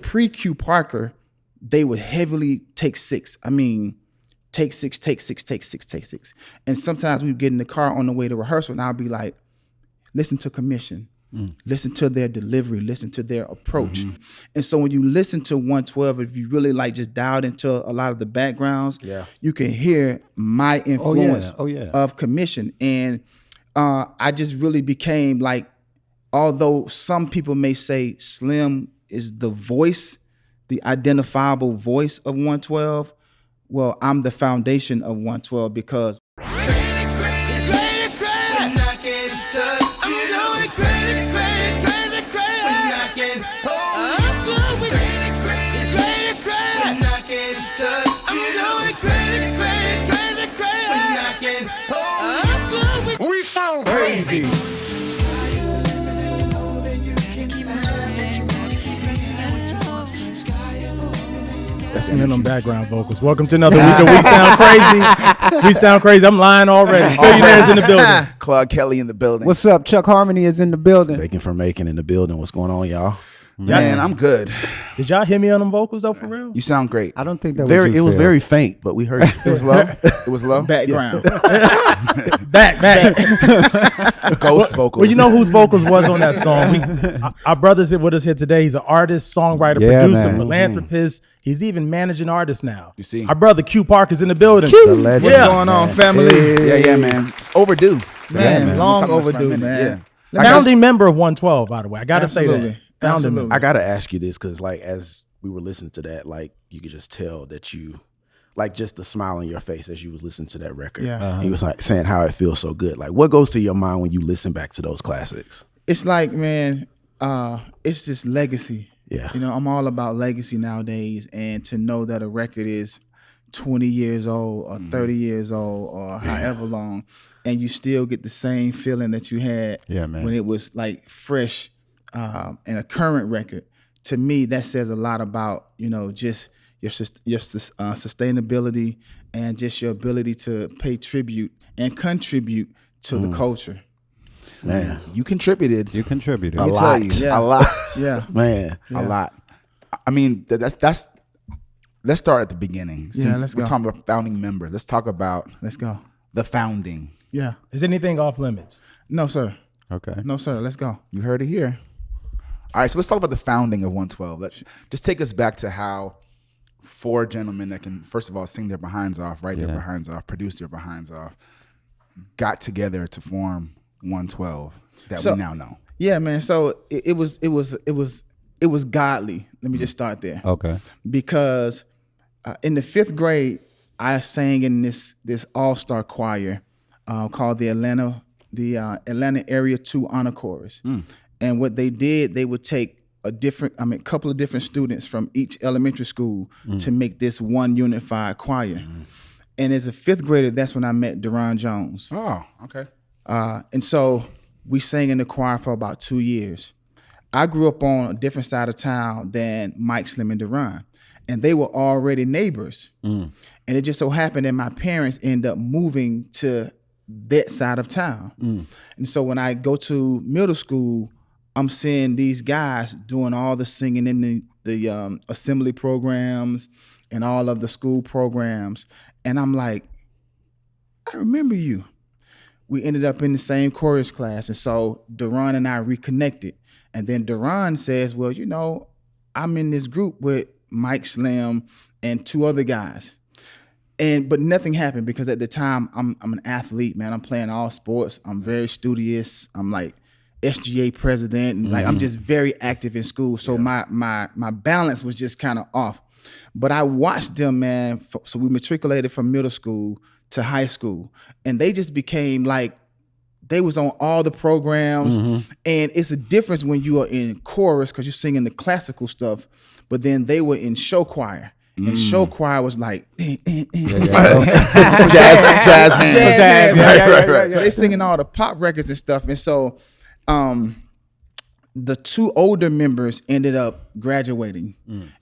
pre-Q Parker, they would heavily take 6. I mean, take 6, take 6, take 6, take 6. And sometimes we would get in the car on the way to rehearsal, and I'll be like, listen to commission. Listen to their delivery, listen to their approach. And so when you listen to 112, if you really like just dialed into a lot of the backgrounds, you can hear my influence of commission. And I just really became like, although some people may say Slim is the voice, the identifiable voice of 112, well, I'm the foundation of 112 because we sound crazy. That's in them background vocals. Welcome to another week of We Sound Crazy. We Sound Crazy. I'm lying already. Billionaires in the building. Claude Kelly in the building. What's up? Chuck Harmony is in the building. Bacon for Macon in the building. What's going on, y'all? Man, I'm good. Did y'all hear me on them vocals though, for real? You sound great. I don't think that It was very faint, but we heard you. It was low. It was low. background. Back. Ghost vocals. Well, you know whose vocals was on that song? Our brother's with us here today. He's an artist, songwriter, Yeah, producer, man. philanthropist. He's even managing artist now. You see? Our brother Q Parker's in the building. The legend. What's going on, family? Yeah, man. It's overdue. Man, long We're talking about this for a overdue, minute. man. Founding member of 112, by the way. I got to say that. Absolutely. Founding Absolutely. member. I gotta ask you this because, like, as we were listening to that, like, you could just tell that you, like, just the smile on your face as you was listening to that record. Yeah. He was like saying how it feels so good. Like, what goes to your mind when you listen back to those classics? It's like, man, it's just legacy. Yeah. You know, I'm all about legacy nowadays, and to know that a record is 20 years old or 30 years old or however long, and you still get the same feeling that you had when it was like fresh and a current record. To me, that says a lot about, you know, just your sustainability and just your ability to pay tribute and contribute to the culture. Man, You contributed. You contributed. a me lot. tell you. Yeah. A lot. Yeah. Man, A lot. I mean, that's. Let's start at the beginning. Since let's we're go. talking about founding members, let's talk about Let's go. the founding. Yeah. Is anything off limits? No, sir. Okay. No, sir. Let's go. You heard it here. All right, so let's talk about the founding of 112. Let's just take us back to how 4 gentlemen that can, first of all, sing their behinds off, write their behinds off, produce their behinds off, got together to form 112 that we now know. Yeah, man. So it was godly. Let me just start there. Okay. Because in the 5th grade, I sang in this all-star choir called the Atlanta Area 2 Honor Chorus. And what they did, they would take a couple of different students from each elementary school to make this one unified choir. And as a 5th grader, that's when I met Deron Jones. Oh, okay. And so we sang in the choir for about 2 years. I grew up on a different side of town than Mike, Slim, and Deron. And they were already neighbors. And it just so happened that my parents ended up moving to that side of town. And so when I go to middle school, I'm seeing these guys doing all the singing in the assembly programs and all of the school programs. And I'm like, I remember you. We ended up in the same chorus class. And so Deron and I reconnected. And then Deron says, well, you know, I'm in this group with Mike, Slim, and 2 other guys. But nothing happened because at the time I'm an athlete, man. I'm playing all sports. I'm very studious. I'm like SGA president, and like I'm just very active in school. So my balance was just kind of off. But I watched them, man. So we matriculated from middle school to high school, and they just became like they was on all the programs. And it's a difference when you are in chorus because you're singing the classical stuff, but then they were in show choir. And show choir was like Jazz hands. Right. So they singing all the pop records and stuff. And so the 2 older members ended up graduating,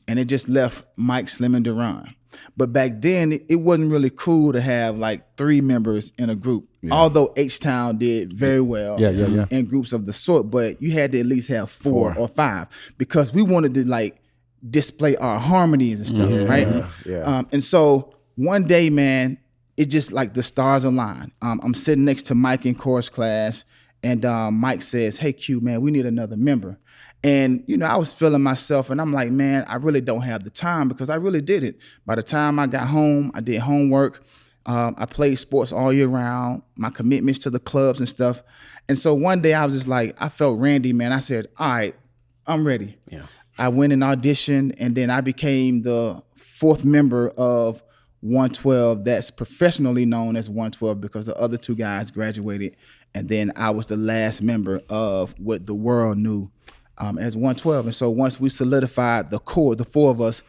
and it just left Mike, Slim, and Deron. But back then, it wasn't really cool to have like 3 members in a group. Although H-Town did very well in groups of the sort, but you had to at least have 4 or 5 because we wanted to like display our harmonies and stuff, right? Yeah. And so one day, man, it just like the stars align. I'm sitting next to Mike in chorus class, and Mike says, "Hey, Q, man, we need another member." And, you know, I was feeling myself, and I'm like, man, I really don't have the time, because I really did it. By the time I got home, I did homework. I played sports all year round, my commitments to the clubs and stuff. And so one day I was just like, I felt Randy, man. I said, all right, I'm ready. Yeah. I went and auditioned, and then I became the 4th member of 112 that's professionally known as 112, because the other 2 guys graduated. And then I was the last member of what the world knew as 112. And so once we solidified the core, the 4 of us,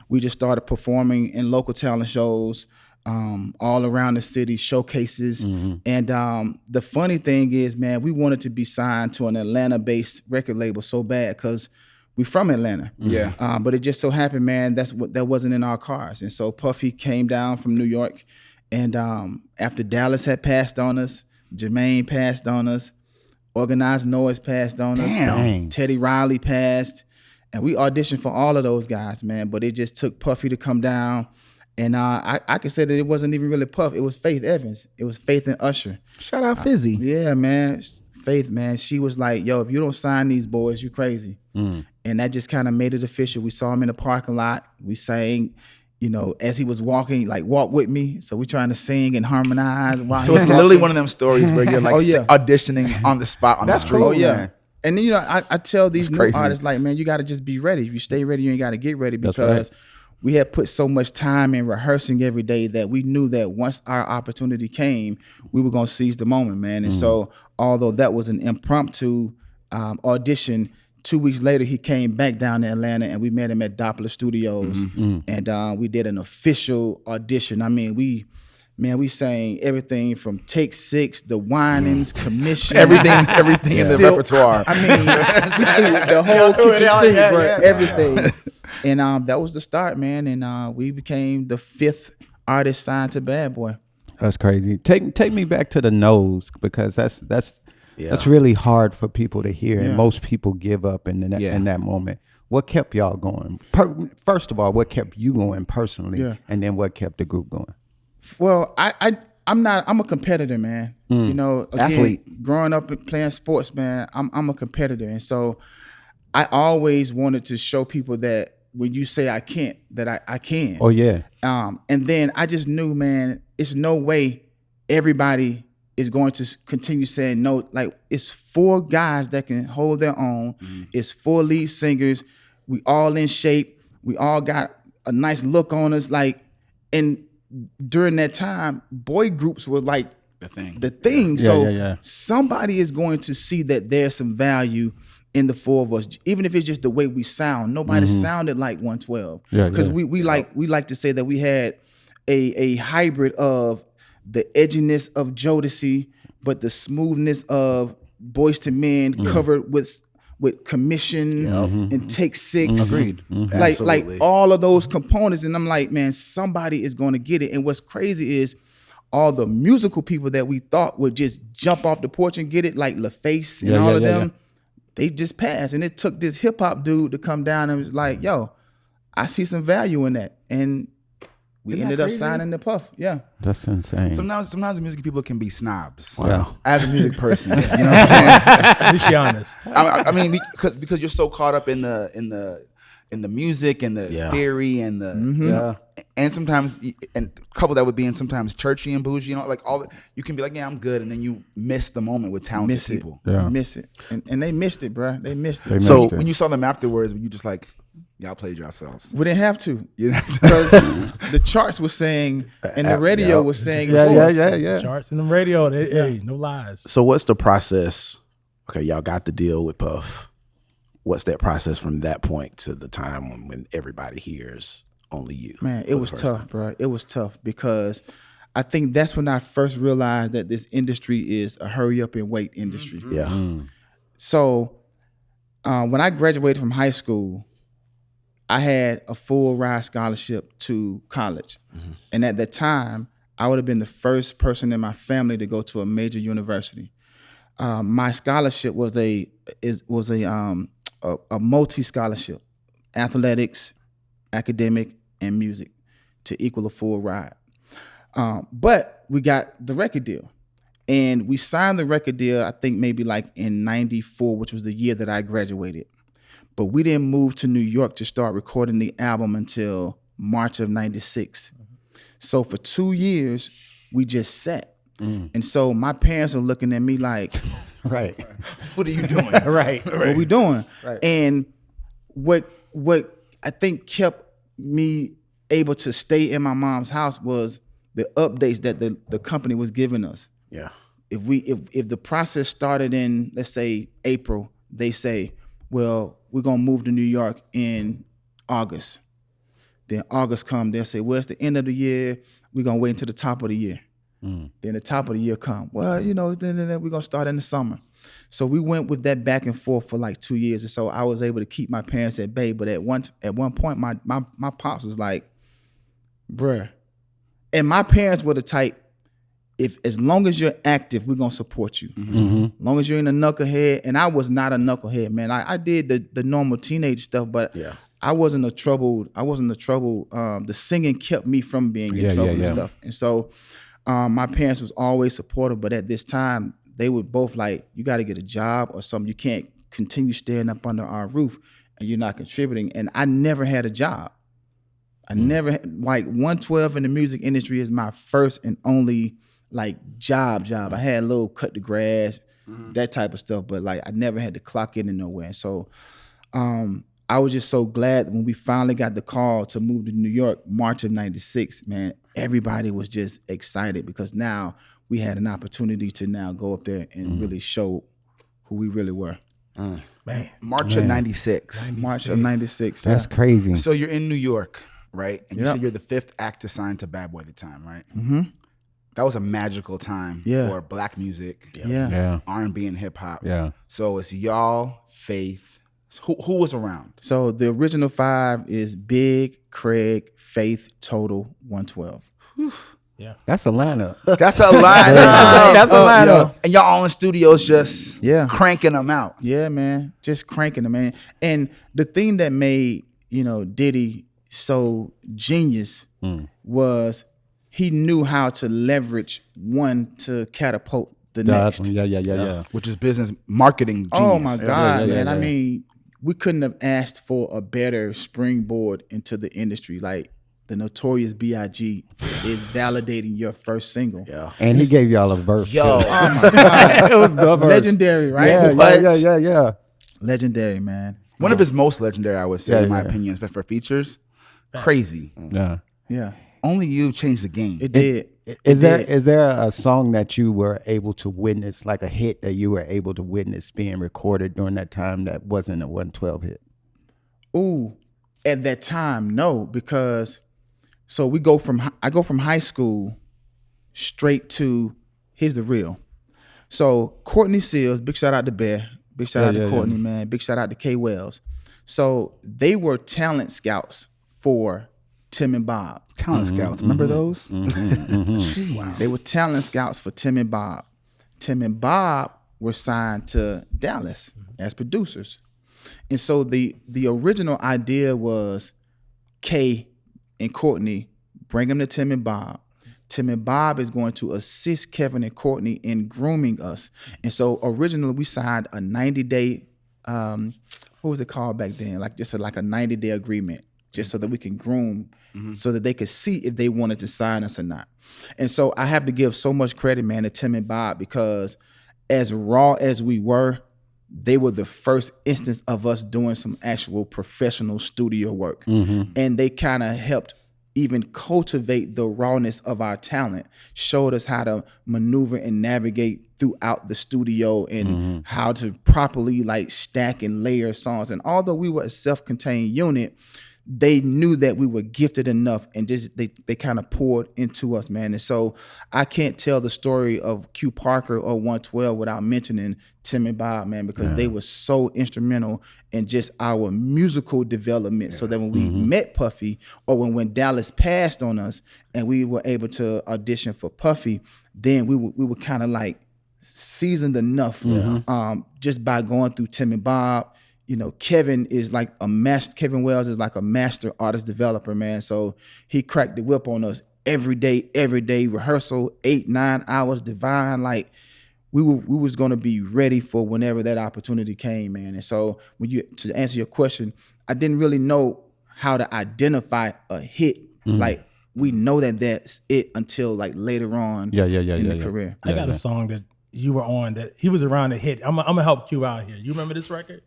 we just started performing in local talent shows all around the city, showcases. And the funny thing is, man, we wanted to be signed to an Atlanta-based record label so bad, because we from Atlanta. Yeah. But it just so happened, man, that wasn't in our cars. And so Puffy came down from New York, and after Dallas had passed on us, Jermaine passed on us, Organized Noise passed on us, Dang. Teddy Riley passed, and we auditioned for all of those guys, man. But it just took Puffy to come down. And I could say that it wasn't even really Puff. It was Faith Evans. It was Faith and Usher. Shout out Fizzy. Yeah, man. Faith, man. She was like, yo, if you don't sign these boys, you crazy. And that just kind of made it official. We saw him in the parking lot. We sang, you know, as he was walking, like, walk with me. So we trying to sing and harmonize. While So he's it's literally walking. one of them stories where you're like auditioning on the spot on the street. Oh, yeah. And then, you know, I tell these new crazy. artists, like, man, you got to just be ready. If you stay ready, you ain't got to get ready, because we had put so much time in rehearsing every day that we knew that once our opportunity came, we were going to seize the moment, man. And so although that was an impromptu audition, 2 weeks later, he came back down to Atlanta, and we met him at Doppler Studios. And we did an official audition. I mean, we sang everything from Take 6, The Whinings, Commission. Everything in the Silk. repertoire. I mean, the whole kitchen sink, bro, everything. And that was the start, man. And we became the 5th artist signed to Bad Boy. That's crazy. Take me back to the nose, because that's really hard for people to hear, and most people give up in that moment. What kept y'all going? First of all, what kept you going personally, and then what kept the group going? Well, I'm a competitor, man. You know, again, Athlete. Growing up and playing sports, man, I'm a competitor, and so I always wanted to show people that when you say I can't, that I can. Oh yeah. And then I just knew, man, it's no way everybody is going to continue saying no. Like, it's 4 guys that can hold their own. It's 4 lead singers. We all in shape. We all got a nice look on us. Like, and during that time, boy groups were like the thing. So somebody is going to see that there's some value in the 4 of us, even if it's just the way we sound. Nobody sounded like 112, because we like to say that we had a hybrid of the edginess of Jodeci, but the smoothness of Boyz II Men covered with Commission and Take 6. Agreed. Like all of those components. And I'm like, man, somebody is going to get it. And what's crazy is all the musical people that we thought would just jump off the porch and get it, like LaFace and all of them, they just passed. And it took this hip hop dude to come down and was like, yo, I see some value in that. And we ended up signing the Puff. Yeah. That's insane. Sometimes the music people can be snobs. Wow. As a music person, you know what I'm saying? At least you're honest. I mean, because you're so caught up in the music and the theory and the and sometimes and couple that with being sometimes churchy and bougie, you know, like all you can be like, yeah, I'm good, and then you miss the moment with talented people. Miss it, and they missed it, bro. They missed it. So when you saw them afterwards, were you just like, y'all played yourselves? We didn't have to. You know? Because the charts were saying and the radio was saying, Yeah. Charts in the radio. Hey, no lies. So what's the process? Okay, y'all got the deal with Puff. What's that process from that point to the time when everybody hears only you? Man, it was tough, bro. It was tough because I think that's when I first realized that this industry is a hurry up and wait industry. So when I graduated from high school, I had a full ride scholarship to college. And at that time, I would have been the first person in my family to go to a major university. My scholarship was a multi-scholarship. athletics, academic, and music to equal a full ride. But we got the record deal. And we signed the record deal, I think maybe like in 94, which was the year that I graduated. But we didn't move to New York to start recording the album until March of 96. So for 2 years, we just sat. And so my parents are looking at me like, Right. What are you doing? Right. what we doing? Right. And what I think kept me able to stay in my mom's house was the updates that the company was giving us. Yeah. If the process started in, let's say, April, they say, well, we're gonna move to New York in August. Then August come, they'll say, well, it's the end of the year, we're gonna wait until the top of the year. Then the top of the year come. Well, then we're gonna start in the summer. So we went with that back and forth for like 2 years or so. I was able to keep my parents at bay, but at one point, my pops was like, bruh. And my parents were the type, as long as you're active, we're gonna support you. As long as you're in a knucklehead, and I was not a knucklehead, man. I did the normal teenage stuff, but I wasn't a trouble. The singing kept me from being in trouble and stuff. And so my parents was always supportive, but at this time, they were both like, you got to get a job or something. You can't continue staying up under our roof and you're not contributing. And I never had a job. I never, like 112 in the music industry is my first and only like job. I had a little cut the grass, that type of stuff, but like I never had to clock in nowhere. So I was just so glad when we finally got the call to move to New York, March of 96, man, everybody was just excited because now we had an opportunity to now go up there and really show who we really were. March of 96. March of 96. That's crazy. So you're in New York, right? And you said you're the 5th act to sign to Bad Boy at the time, right? Mm-hmm. That was a magical time for black music, R&B and hip hop. Yeah. So it's y'all, Faith. Who was around? So the original 5 is Big, Craig, Faith, Total, 112. Whew. Yeah, that's a lineup. That's a lineup. That's a lineup. And y'all all in studios just cranking them out. Yeah, man, just cranking them, man. And the thing that made Diddy so genius was he knew how to leverage one to catapult the next. Yeah. Which is business marketing genius. Oh my God, man! I mean, we couldn't have asked for a better springboard into the industry. Like the Notorious B.I.G. is validating your first single. Yeah, and he gave y'all a verse. Yo, oh my God, it was the verse. Legendary, right? Yeah. Legendary, man. One of his most legendary, I would say, in my opinion, for features. Crazy. Yeah. Only You changed the game. It did. Is there a song that you were able to witness, like a hit that you were able to witness being recorded during that time that wasn't a 112 hit? Ooh, at that time, no, because I go from high school straight to, here's the real. So Courtney Seals, big shout out to Bear, big shout out to Courtney, man, big shout out to K Wells. So they were talent scouts for Tim and Bob. Talent scouts, remember those? Wow. They were talent scouts for Tim and Bob. Tim and Bob were signed to Dallas as producers. And so the original idea was Kay and Courtney bring them to Tim and Bob. Tim and Bob is going to assist Kevin and Courtney in grooming us. And so originally we signed a 90-day, what was it called back then? Like just like a 90-day agreement, just so that we can groom, so that they could see if they wanted to sign us or not. And so I have to give so much credit, man, to Tim and Bob, because as raw as we were, they were the first instance of us doing some actual professional studio work. And they kind of helped even cultivate the rawness of our talent, showed us how to maneuver and navigate throughout the studio and how to properly like stack and layer songs. And although we were a self-contained unit, they knew that we were gifted enough, and just they kind of poured into us, man. And so I can't tell the story of Q Parker or 112 without mentioning Tim and Bob, man, because they were so instrumental in just our musical development. So that when we met Puffy, or when Dallas passed on us and we were able to audition for Puffy, then we were kind of like seasoned enough just by going through Tim and Bob. Kevin is like a master. Kevin Wells is like a master artist developer, man. So he cracked the whip on us every day, rehearsal, 8-9 hours, divine. Like we was gonna be ready for whenever that opportunity came, man. And so to answer your question, I didn't really know how to identify a hit. Like we know that that's it until like later on in the career. I got a song that you were on that he was around to hit. I'm gonna help Q out here. You remember this record?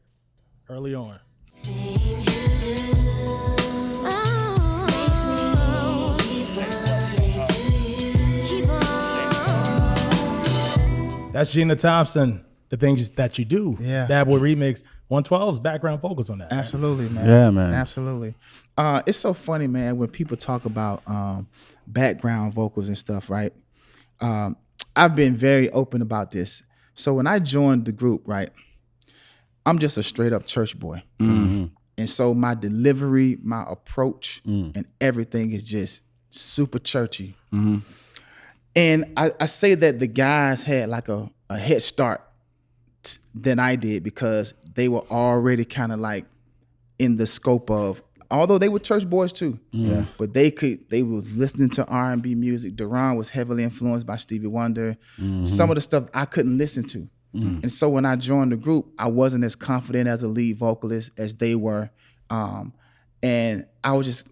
Early on. That's Gina Thompson, The Things That You Do. Yeah. Bad Boy Remix. 112's background vocals on that. Absolutely, man. Yeah, man. Absolutely. It's so funny, man, when people talk about background vocals and stuff, right? I've been very open about this. So when I joined the group, right, I'm just a straight up church boy. And so my delivery, my approach, and everything is just super churchy. And I say that the guys had like a head start than I did because they were already kind of like in the scope of, although they were church boys too, but they was listening to R&B music. Duran was heavily influenced by Stevie Wonder. Some of the stuff I couldn't listen to. And so when I joined the group, I wasn't as confident as a lead vocalist as they were. And I was just,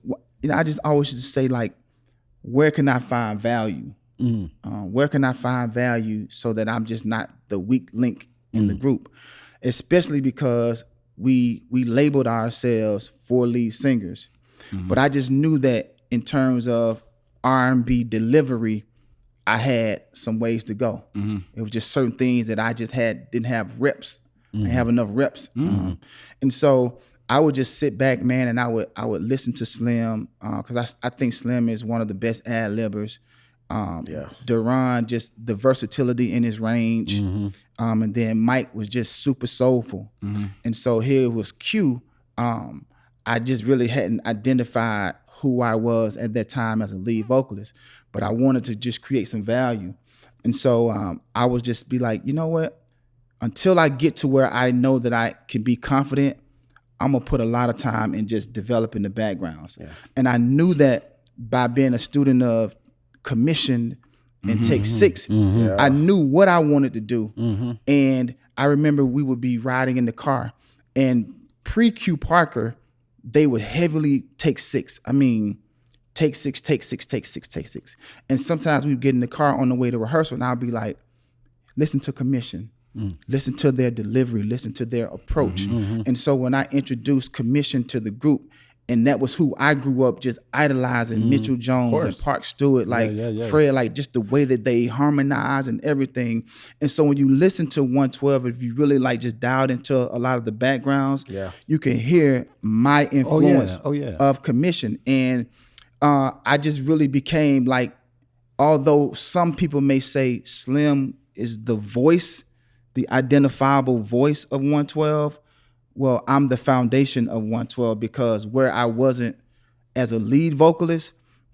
I just always just say like, where can I find value? Where can I find value so that I'm just not the weak link in the group? Especially because we labeled ourselves 4 lead singers. But I just knew that in terms of R&B delivery, I had some ways to go. It was just certain things that I just didn't have reps. I didn't have enough reps. And so I would just sit back, man, and I would listen to Slim because I think Slim is one of the best ad-libbers. Duran, just the versatility in his range. And then Mike was just super soulful. And so here was Q. I just really hadn't identified who I was at that time as a lead vocalist, but I wanted to just create some value. And so I would just be like, you know what? Until I get to where I know that I can be confident, I'm gonna put a lot of time in just developing the backgrounds. And I knew that by being a student of Commission and Take 6, I knew what I wanted to do. And I remember we would be riding in the car, and pre-Q Parker, they would heavily take 6. I mean, take 6, take 6, take 6, take 6. And sometimes we would get in the car on the way to rehearsal, and I'd be like, listen to Commission, listen to their delivery, listen to their approach. And so when I introduced Commission to the group, and that was who I grew up just idolizing, Mitchell Jones and Park Stewart, like Fred, like just the way that they harmonize and everything. And so when you listen to 112, if you really like just dialed into a lot of the backgrounds, you can hear my influence of Commission. And I just really became like, although some people may say Slim is the voice, the identifiable voice of 112, well, I'm the foundation of 112 because where I wasn't as a lead vocalist,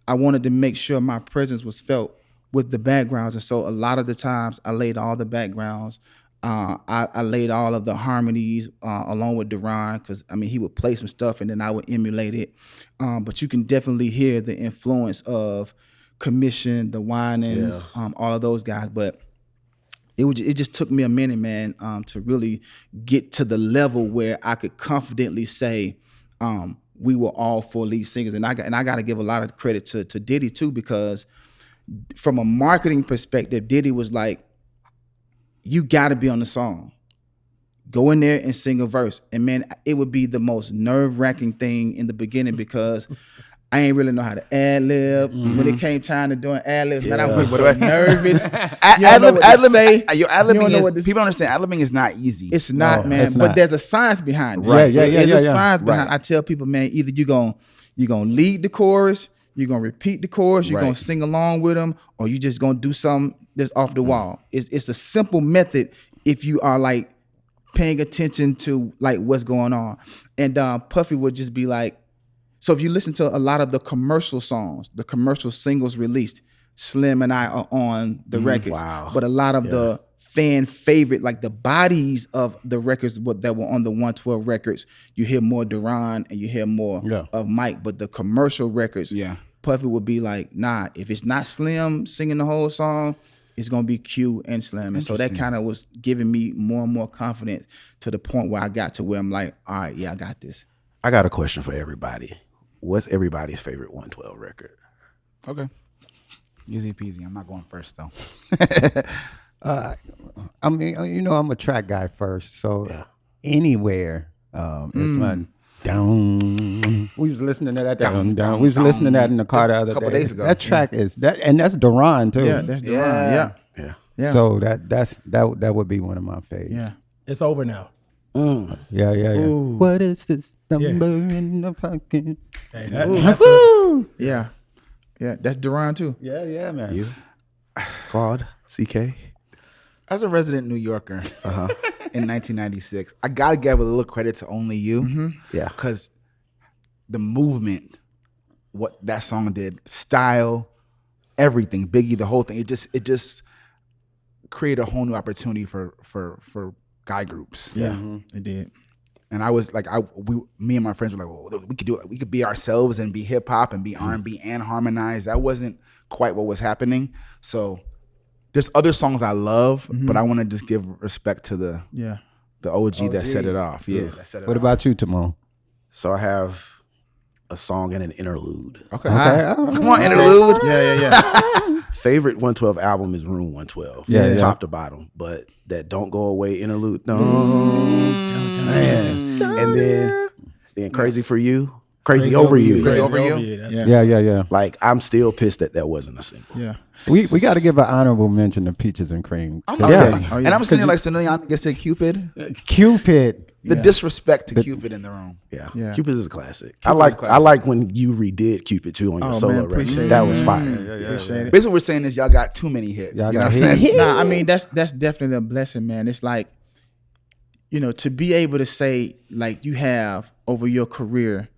I wanted to make sure my presence was felt with the backgrounds. And so a lot of the times I laid all the backgrounds. I laid all of the harmonies along with Duran because, I mean, he would play some stuff and then I would emulate it. But you can definitely hear the influence of Commission, the Winans, all of those guys. But it just took me a minute, man, to really get to the level where I could confidently say we were all 4 lead singers. And I got to give a lot of credit to Diddy too, because from a marketing perspective, Diddy was like, you got to be on the song. Go in there and sing a verse. And man, it would be the most nerve-wracking thing in the beginning because I ain't really know how to ad-lib. When it came time to doing ad-libs, man, I was so nervous. Ad-libbing is, people understand, ad-libbing is not easy. It's not, man, it's but not. there's a science behind it. Right. There's a science behind it. I tell people, man, either you're gonna lead the chorus, you're gonna repeat the chorus, you're gonna sing along with them, or you just gonna do something that's off the wall. It's a simple method if you are like paying attention to like what's going on. And Puffy would just be like, so if you listen to a lot of the commercial songs, the commercial singles released, Slim and I are on the records. Wow. But a lot of the fan favorite, like the bodies of the records that were on the 112 records. You hear more Duran and you hear more of Mike, but the commercial records, Puffy would be like, nah, if it's not Slim singing the whole song, it's gonna be Q and Slim. And so that kind of was giving me more and more confidence to the point where I got to where I'm like, all right, yeah, I got this. I got a question for everybody. What's everybody's favorite 112 record? Okay. Easy peasy. I'm not going first though. I mean, you know, I'm a track guy first, so anywhere it's fun. Down. We was listening to that. Down. We was listening to that in the car the other couple day. days ago. That track is that, and that's Duran too. Yeah, that's Duran. Yeah. So that would be one of my faves. Yeah. It's over now. Yeah. Ooh. What is this number in the pocket? Hey, that's it. Woo! Yeah. Yeah, that's Duran too. Yeah, man. You? Claude? CK? As a resident New Yorker in 1996, I gotta give a little credit to Only You. Yeah. Because the movement, what that song did, style, everything, Biggie, the whole thing, it just created a whole new opportunity for guy groups. Yeah, it did. And I was like, me and my friends were like, well, we could do it. We could be ourselves and be hip hop and be R&B and harmonize. That wasn't quite what was happening. So there's other songs I love, but I want to just give respect to the OG that set it off. Yeah. What about you, Timon? So I have a song and an interlude. Okay. Come on, interlude. Yeah. Favorite 112 album is Room 112. Yeah. Top to bottom. But that Don't Go Away interlude. Man. And then Crazy for You. Crazy Over You. Crazy Over You. Yeah. Like, I'm still pissed that wasn't a single. Yeah. We got to give an honorable mention to Peaches and Cream. And I'm sitting there like, so I guess say Cupid. Cupid. The disrespect to Cupid in the room. Yeah. Cupid is a classic. I like when you redid Cupid too on your solo record. That was fire. Appreciate it. Basically, what we're saying is y'all got too many hits. Y'all You know got what I'm saying? Nah, I mean that's definitely a blessing, man. It's like, you know, to be able to say like you have over your career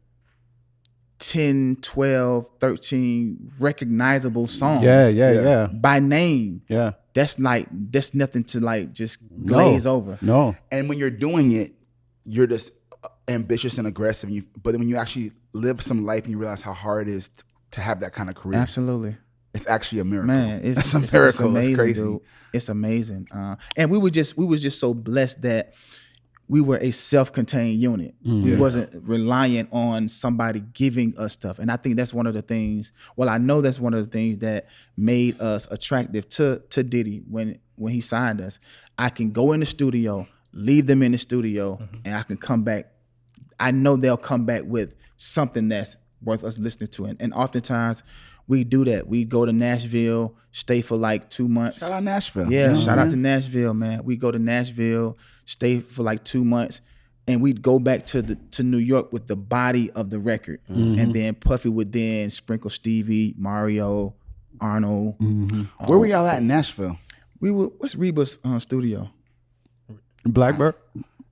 10, 12, 13 recognizable songs. Yeah. By name. Yeah. That's nothing to like just glaze over. No. And when you're doing it, you're just ambitious and aggressive. But then when you actually live some life and you realize how hard it is to have that kind of career. Absolutely. It's actually a miracle. Man, it's a miracle. It's amazing, it's crazy. Dude. It's amazing. And we was just so blessed that we were a self-contained unit. We wasn't reliant on somebody giving us stuff. And I think that's one of the things, I know that's one of the things that made us attractive to Diddy when he signed us. I can go in the studio, leave them in the studio, and I can come back. I know they'll come back with something that's worth us listening to. And oftentimes we do that. We go to Nashville, stay for like 2 months. Shout out Nashville. Yeah, shout out to Nashville, man. We go to Nashville, stay for like 2 months, and we'd go back to New York with the body of the record. And then Puffy would then sprinkle Stevie, Mario, Arnold. Where were y'all at in Nashville? What's Reba's studio? Blackbird?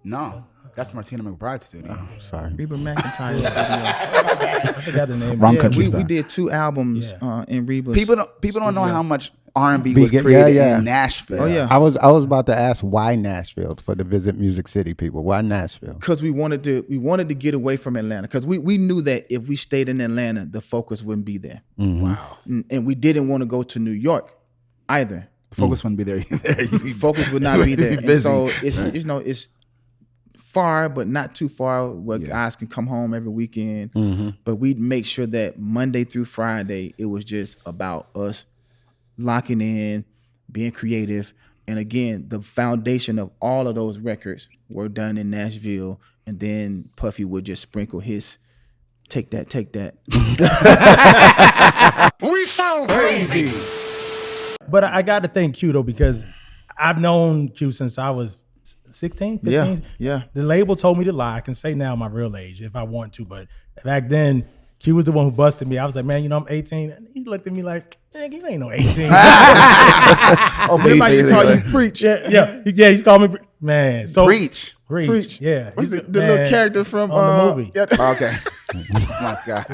No. That's Martina McBride's studio. Sorry. Reba McEntire's studio. I forgot the name. Wrong country we star. did 2 albums in Reba's. People don't know how much R&B was created in Nashville. Oh yeah. I was about to ask why Nashville for the Visit Music City people. Why Nashville? Because we wanted to get away from Atlanta. Because we knew that if we stayed in Atlanta, the focus wouldn't be there. Wow. And we didn't want to go to New York either. Focus wouldn't be there either. Focus would not be there. You'd be And so busy. it's far, but not too far where guys can come home every weekend. But we'd make sure that Monday through Friday, it was just about us locking in, being creative. And again, the foundation of all of those records were done in Nashville. And then Puffy would just sprinkle his take that. We sound crazy. But I got to thank Q though, because I've known Q since I was 16, 15. Yeah. The label told me to lie. I can say now my real age if I want to, but back then Q was the one who busted me. I was like, man, I'm 18. And he looked at me like, man, you ain't no 18. Everybody call you Preach. Yeah. He's called me man. So Preach. Preach. Yeah. What's the little character from on the movie? Yeah. Okay. Oh my God.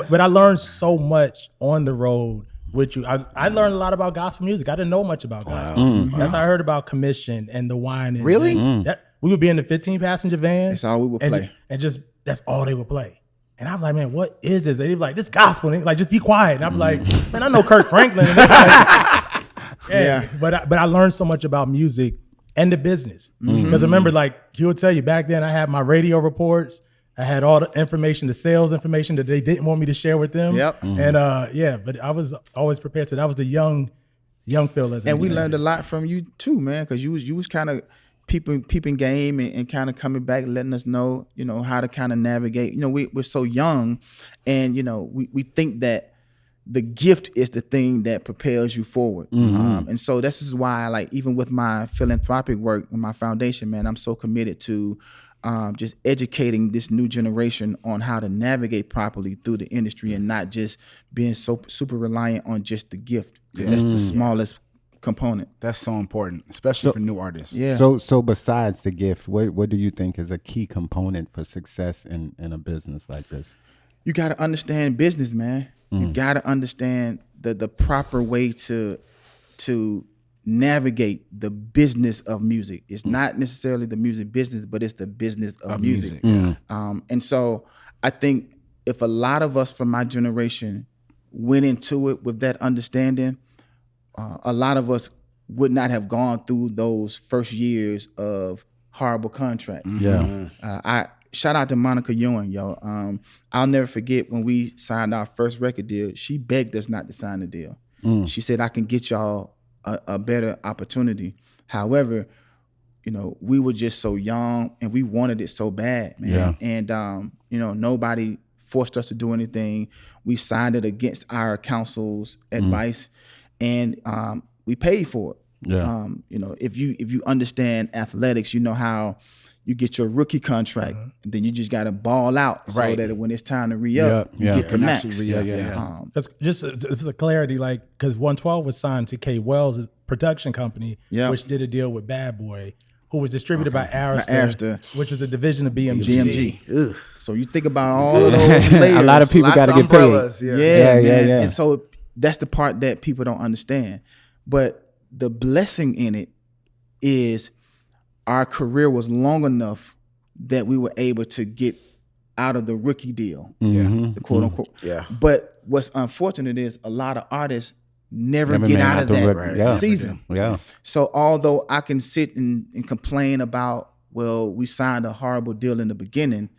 But I learned so much on the road with you. I learned a lot about gospel music. I didn't know much about gospel. That's how I heard about commission and the wine. And Really? That, we would be in the 15-passenger van. That's all we would play. And just, that's all they would play. And I'm like, man, what is this? They were like, this gospel. And they like, just be quiet. And I'm like, man, I know Kirk Franklin. And like, yeah. But I learned so much about music and the business. Because remember, like, he would tell you back then, I had my radio reports. I had all the information, the sales information that they didn't want me to share with them. And but I was always prepared to. That was the young Phil. And we learned a lot from you too, man, because you was kind of peeping game and kind of coming back, letting us know, you know, how to kind of navigate. You know, we're so young, and you know, we think that the gift is the thing that propels you forward. And so this is why, like, even with my philanthropic work and my foundation, man, I'm so committed to just educating this new generation on how to navigate properly through the industry and not just being so super reliant on just the gift. That's the smallest component. That's so important, especially for new artists. Yeah. So besides the gift, what do you think is a key component for success in a business like this? You got to understand business, man. You got to understand the proper way to navigate the business of music. It's not necessarily the music business, but it's the business of music. And so I think if a lot of us from my generation went into it with that understanding, a lot of us would not have gone through those first years of horrible contracts. I shout out to Monica Ewing, yo. I'll never forget when we signed our first record deal, she begged us not to sign the deal. She said, I can get y'all a better opportunity. However, you know, we were just so young and we wanted it so bad, man. And, you know, nobody forced us to do anything. We signed it against our counsel's advice, and we paid for it. You know, if you understand athletics, you know how you get your rookie contract, and then you just got to ball out so that when it's time to re-up, you get the max. That's just a clarity, like, because 112 was signed to K Wells' production company, which did a deal with Bad Boy, who was distributed by Arista, which was a division of BMG. So you think about all of those layers. A lot of people got to get paid. And so that's the part that people don't understand. But the blessing in it is our career was long enough that we were able to get out of the rookie deal, the quote unquote. But what's unfortunate is a lot of artists never get out of that season. So although I can sit and complain about, well, we signed a horrible deal in the beginning,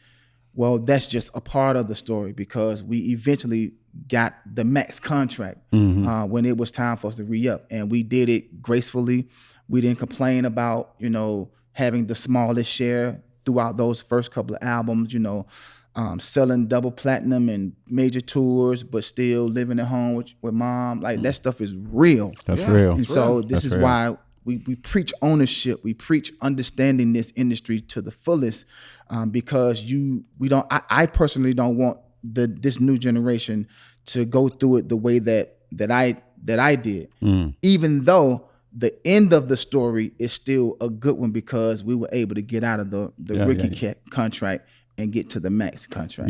well, that's just a part of the story, because we eventually got the max contract when it was time for us to re-up, and we did it gracefully. We didn't complain about, you know, having the smallest share throughout those first couple of albums, you know, selling double platinum and major tours, but still living at home with mom. Like, that stuff is real. That's real. And so this is why we preach ownership. We preach understanding this industry to the fullest, because I personally don't want this new generation to go through it the way that I did, even though the end of the story is still a good one, because we were able to get out of the rookie contract and get to the max contract.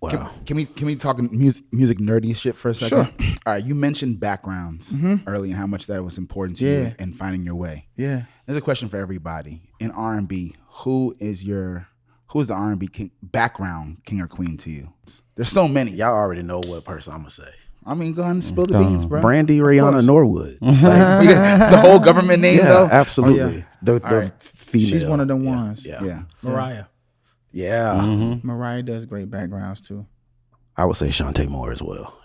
Wow. Can we talk music nerdy shit for a second? Sure. All right, you mentioned backgrounds early and how much that was important to you in finding your way. There's a question for everybody. In R&B, who is the R&B background king or queen to you? There's so many. Y'all already know what person I'm gonna say. I mean, go ahead and spill the beans, bro. Brandy Rihanna Norwood. The whole government name, though? Absolutely. The female. She's one of them ones. Mariah. Mariah does great backgrounds too. I would say Shantae Moore as well.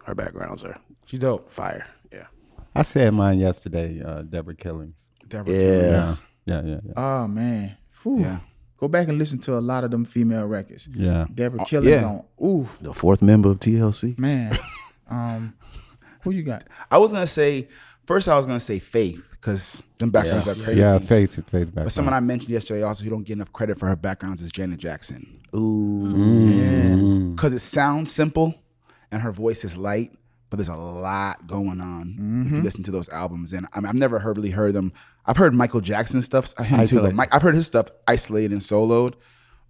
Her backgrounds are she's dope. Fire. Yeah. I said mine yesterday, Deborah Killing. Yeah. Oh man. Whew. Yeah. Go back and listen to a lot of them female records. Deborah Oh, Killing's on. Ooh. The fourth member of TLC. Man. Who you got? I was gonna say Faith, because them backgrounds are crazy. Yeah, Faith background. But someone I mentioned yesterday also who don't get enough credit for her backgrounds is Janet Jackson. Because it sounds simple and her voice is light, but there's a lot going on if you listen to those albums. And I've never really heard them. I've heard Michael Jackson stuff, him too, but I've heard his stuff isolated and soloed.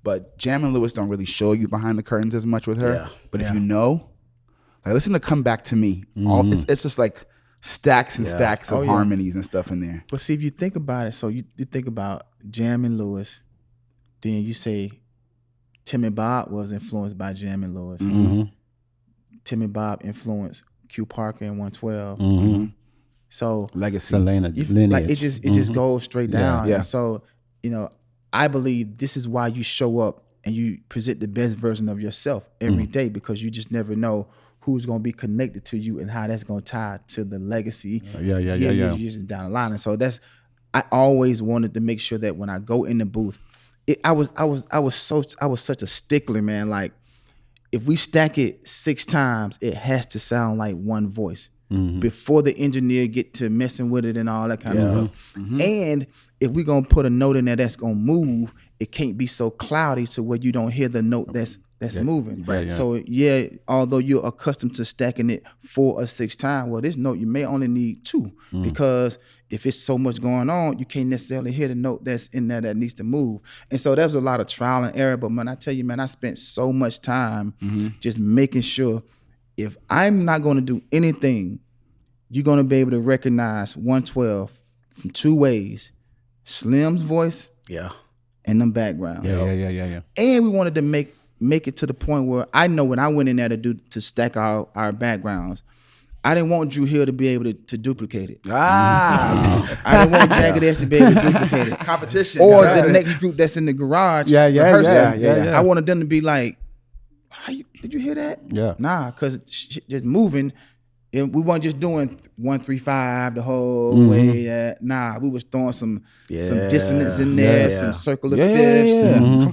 But Jam and Lewis don't really show you behind the curtains as much with her. But if you know, Like listen to Come Back to Me. It's just like stacks and stacks of harmonies and stuff in there. But see, if you think about it, so you think about Jam and Lewis, then you say Tim and Bob was influenced by Jam and Lewis. Tim and Bob influenced Q Parker and 112. So legacy, like it just goes straight down. Yeah. And so I believe this is why you show up and you present the best version of yourself every day, because you just never know who's going to be connected to you and how that's going to tie to the legacy. Just down the line. And so I always wanted to make sure that when I go in the booth, I was such a stickler, man. Like if we stack it 6 times, it has to sound like one voice before the engineer get to messing with it and all that kind of stuff. And if we're going to put a note in there that's going to move, it can't be so cloudy to where you don't hear the note that's moving. Right. So although you're accustomed to stacking it 4 or 6 times, well, this note you may only need 2 because if it's so much going on, you can't necessarily hear the note that's in there that needs to move. And so there was a lot of trial and error. But man, I tell you, man, I spent so much time just making sure if I'm not going to do anything, you're going to be able to recognize 112 from 2 ways: Slim's voice, and them backgrounds. Yeah. And we wanted to make it to the point where I know when I went in there to stack our backgrounds, I didn't want Drew Hill to be able to duplicate it. I didn't want Jagged Edge to be able to duplicate it. Competition. Or the next group that's in the garage. rehearsing. I wanted them to be like, did you hear that? Yeah. Nah, because just moving. And we weren't just doing 1-3-5 the whole way. Nah, we was throwing some dissonance in there, some circle of fifths.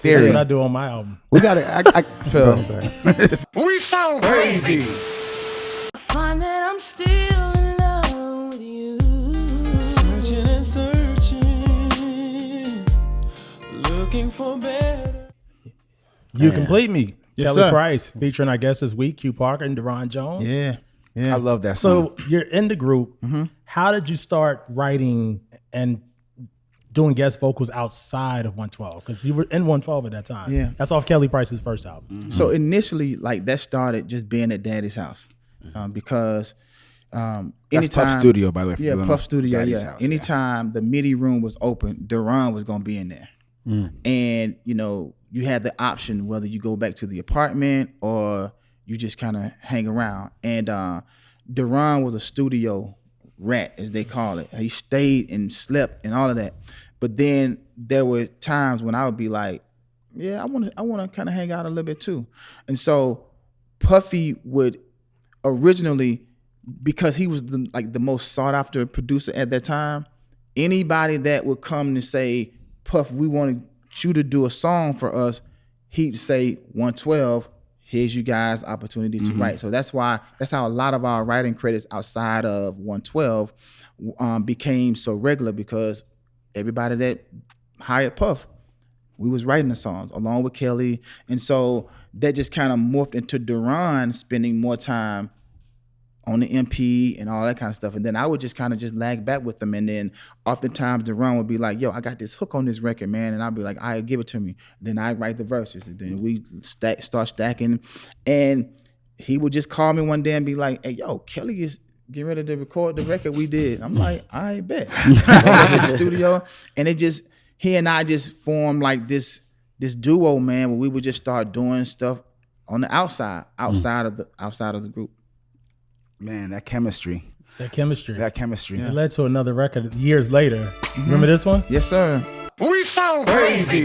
That's what I do on my album. We got it. We sound crazy. Find that I'm still in love with you. Searching and searching, looking for better. You Complete Me. Yes, Kelly sir. Price featuring, I guess, this week, Q Parker and Deron Jones. Yeah. I love that song. So you're in the group. How did you start writing and doing guest vocals outside of 112? Because you were in 112 at that time. Yeah. That's off Kelly Price's first album. So initially, like that started just being at Daddy's house, because That's anytime Puff Studio, by the way. if you don't know. Puff Studio. Daddy's house, Anytime the MIDI room was open, Deron was gonna be in there, and you had the option whether you go back to the apartment or you just kind of hang around. And Deron was a studio rat, as they call it. He stayed and slept and all of that. But then there were times when I would be like, I want to kind of hang out a little bit too. And so Puffy would originally, because he was the most sought after producer at that time, anybody that would come and say, Puff, we want you to do a song for us, he'd say 112, here's you guys' opportunity to write. So that's how a lot of our writing credits outside of 112 became so regular, because everybody that hired Puff, we was writing the songs along with Kelly. And so that just kind of morphed into Deron spending more time on the MP and all that kind of stuff. And then I would just kind of just lag back with them. And then oftentimes Deron would be like, yo, I got this hook on this record, man. And I'd be like, all right, give it to me. Then I write the verses. And then we start stacking. And he would just call me one day and be like, hey, yo, Kelly is getting ready to record the record we did. I'm like, I bet. So I went to the studio, and he and I just formed like this duo, man, where we would just start doing stuff on the outside of the group. Man, that chemistry. That chemistry. Yeah. It led to another record years later. Remember this one? Yes, sir. We sound crazy.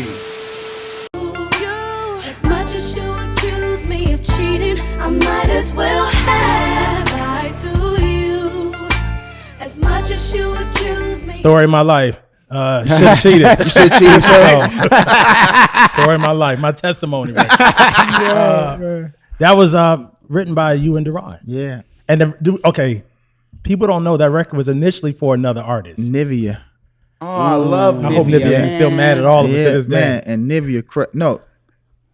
As much as you accuse me of cheating, I might as well have lied to you. As much as you accuse me. Story of my life. Should've cheated. Story of my life. My testimony. That was written by you and Deron. Yeah. And people don't know that record was initially for another artist. NeWFAM. Oh, I love NeWFAM. I hope NeWFAM is still mad at all of us to this day. Man, and NeWFAM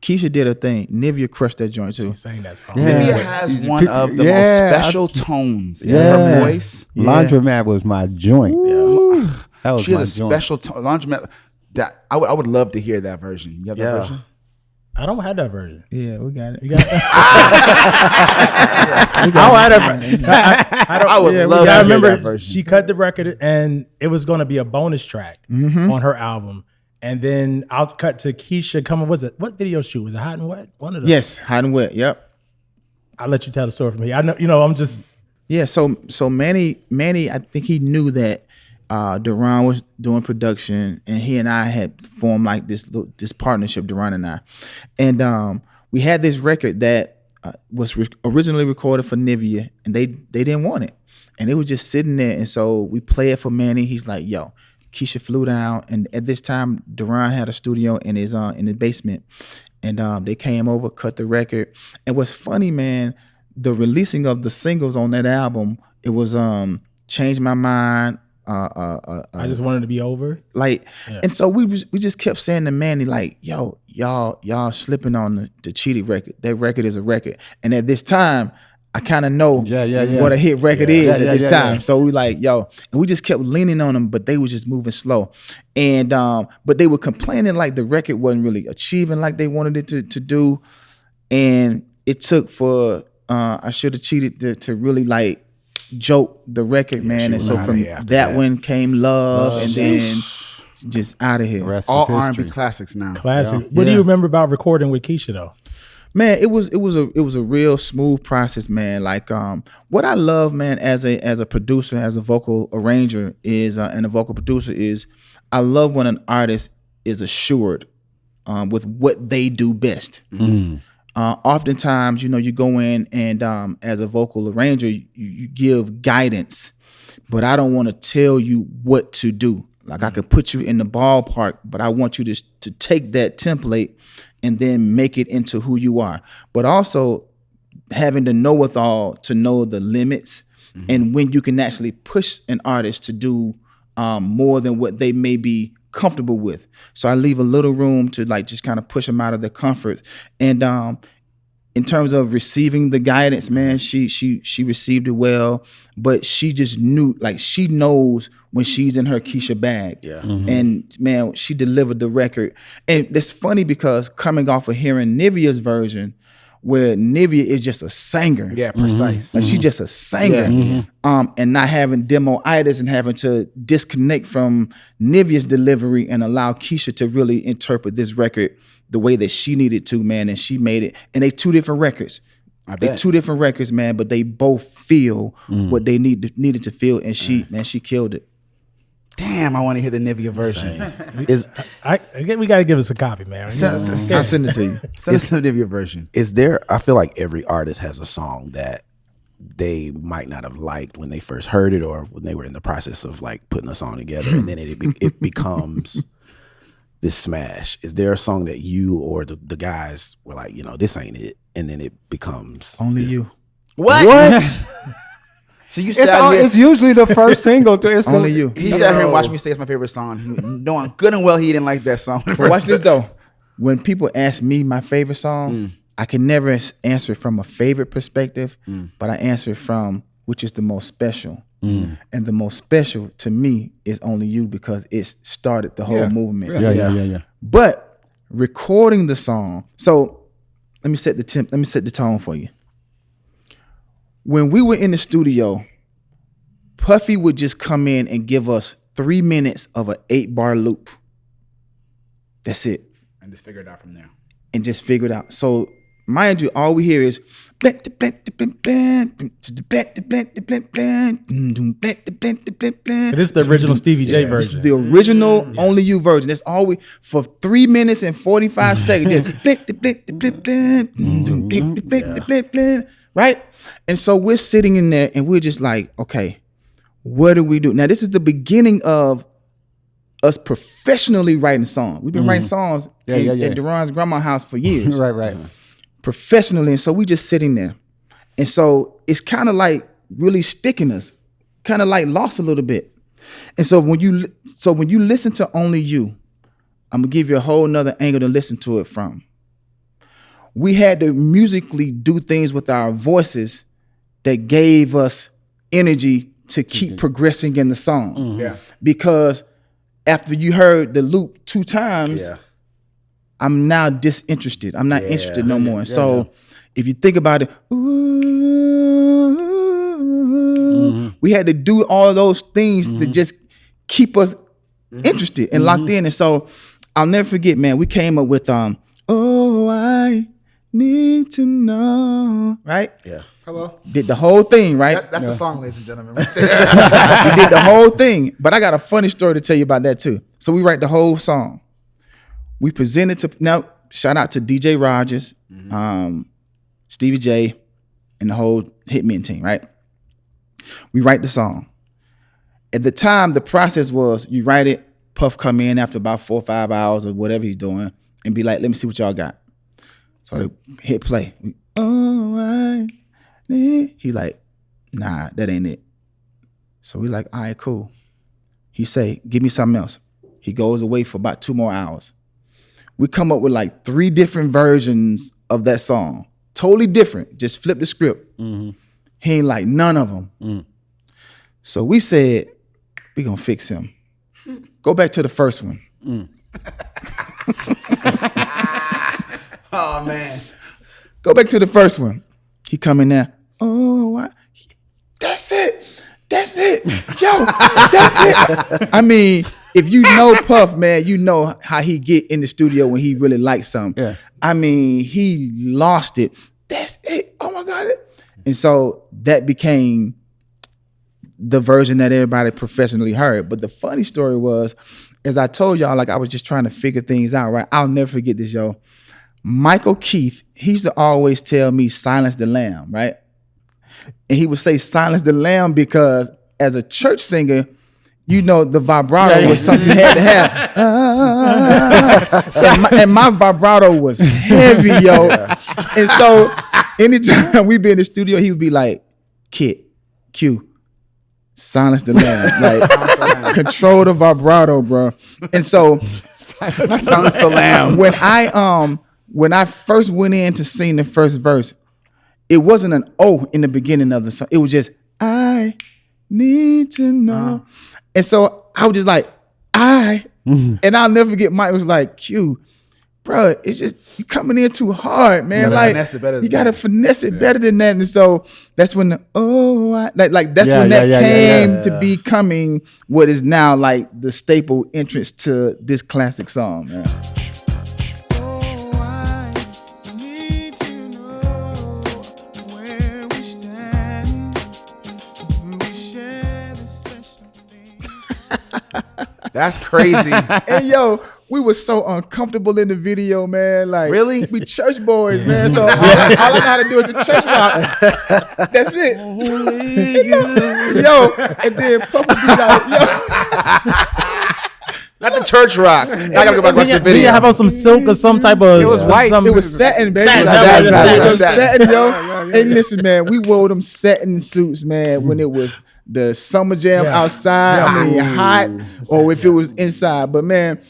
Keisha did a thing. NeWFAM crushed that joint too. She's saying that song. NeWFAM has one of the most special tones in her voice. Laundromat was my joint. That was she has a special tone. Laundromat. That I would love to hear that version. You have that version? I don't have that version. Yeah, we got it. You got I don't have that version. I would love to hear that version. She cut the record and it was going to be a bonus track on her album. And then I'll cut to Keisha coming. What video shoot? Was it Hot and Wet? One of those. Yes, Hot and Wet. Yep. I'll let you tell the story from here. I know, I'm just. Yeah, so Manny, I think he knew that Duran was doing production, and he and I had formed like this partnership, Duran and I, and we had this record that was originally recorded for NeWFAM, and they didn't want it, and it was just sitting there, and so we play it for Manny. He's like, "Yo, Keisha flew down," and at this time, Duran had a studio in his basement, and they came over, cut the record, and what's funny, man. The releasing of the singles on that album, it was Change My Mind. I Just Wanted to Be Over. And so we just kept saying to Manny, like, yo, y'all slipping on the Cheated record. That record is a record. And at this time, I kind of know what a hit record is at this time. Yeah. So we like, yo, and we just kept leaning on them, but they were just moving slow. And but they were complaining like the record wasn't really achieving like they wanted it to do. And it took for I Should Have Cheated to really like joke the record, man. And so from that one came Love, and then just out of here. All R&B classics now. Classic. What do you remember about recording with Keisha though? Man, it was a real smooth process, man. Like what I love, man, as a producer, as a vocal arranger is and a vocal producer is I love when an artist is assured with what they do best. Oftentimes, you go in and as a vocal arranger, you give guidance, but I don't want to tell you what to do. Like I could put you in the ballpark, but I want you to take that template and then make it into who you are. But also having the know-it-all to know the limits and when you can actually push an artist to do more than what they may be comfortable with. So I leave a little room to like just kind of push them out of their comfort. And in terms of receiving the guidance, man, she received it well, but she just knew, like she knows when she's in her Keisha bag. Yeah. And man, she delivered the record. And it's funny because coming off of hearing NeWFAM's version, where NeWFAM is just a singer. Yeah, precise. Like she's just a singer. And not having demo-itis and having to disconnect from NeWFAM's delivery and allow Keisha to really interpret this record the way that she needed to, man. And she made it. And they two different records. They two different records, man, but they both feel what they needed to feel. And she killed it. Damn, I want to hear the NeWFAM version. We got to give us a copy, man. I'll send it to you. Send us the NeWFAM version. Is there? I feel like every artist has a song that they might not have liked when they first heard it, or when they were in the process of like putting a song together, and then it becomes this smash. Is there a song that you or the guys were like, this ain't it, and then it becomes Only You? What? So you sat here. It's usually the first single. It's Only You. He sat here and watched me say it's my favorite song, knowing good and well he didn't like that song. But watch this though. When people ask me my favorite song, I can never answer it from a favorite perspective, but I answer it from which is the most special. And the most special to me is Only You, because it started the whole movement. Yeah. But recording the song, so let me set the tone for you. When we were in the studio, Puffy would just come in and give us 3 minutes of an 8-bar loop. That's it. And just figure it out from there. So mind you, all we hear is this is the original Stevie J version. This is the original Only You version. That's all we, for 3 minutes and 45 seconds. Right? And so we're sitting in there and we're just like, okay, what do we do? Now, this is the beginning of us professionally writing songs. We've been writing songs at Duran's grandma's house for years. Right. Professionally. And so we just sitting there. And so it's kind of like really sticking us, kind of like lost a little bit. And so when you listen to Only You, I'm gonna give you a whole nother angle to listen to it from. We had to musically do things with our voices that gave us energy to keep progressing in the song. Yeah. Because after you heard the loop 2 times, I'm now disinterested. I'm not interested no more. So if you think about it, we had to do all of those things to just keep us interested and locked in. And so I'll never forget, man, we came up with oh, I need to know, right? Yeah. Hello. Did the whole thing, right? That's a song, ladies and gentlemen. We did the whole thing. But I got a funny story to tell you about that too. So we write the whole song. We presented to, now shout out to DJ Rogers, Stevie J, and the whole Hitmen team, right? We write the song. At the time, the process was you write it, Puff come in after about 4 or 5 hours or whatever he's doing and be like, let me see what y'all got. So they hit play. He's like, nah, that ain't it. So we like, all right, cool. He say, give me something else. He goes away for about 2 more hours. We come up with like 3 different versions of that song. Totally different. Just flip the script. He ain't like none of them. So we said, we gonna fix him. Go back to the first one. Oh man. Go back to the first one. He come in there. Oh, what? That's it. That's it. Yo, that's it. I mean, if you know Puff, man, you know how he get in the studio when he really likes something. Yeah. I mean, he lost it. That's it. Oh my God. And so that became the version that everybody professionally heard. But the funny story was, as I told y'all, like I was just trying to figure things out, right? I'll never forget this, yo. Michael Keith, he used to always tell me, silence the lamb, right? And he would say, silence the lamb, because as a church singer, you know, the vibrato was something you had to have. And my vibrato was heavy, yo. And so anytime we be in the studio, he would be like, Kid, Q, silence the lamb. Like, control the vibrato, bro. And so Silence the lamb. When I first went in to sing the first verse, it wasn't an O in the beginning of the song. It was just, I need to know. And so I was just like, and I'll never forget, Mike was like, Q, bro, it's just, you coming in too hard, man. Like, you gotta finesse it better than that. And so that's when that's when that came to becoming what is now like the staple entrance to this classic song, man. That's crazy. And yo, we were so uncomfortable in the video, man. Like, really? We church boys, man. So all I know how to do is the church rock. That's it. Yo, and then Puff would be like, yo. Not the church rock. I gotta go back and watch the Did video. you have on some silk or some type of? It was white. It was satin, baby. Satin. It was satin, yo. And listen, man, we wore them satin suits, man, when it was the summer jam outside. I mean, hot, or if it was inside. But man,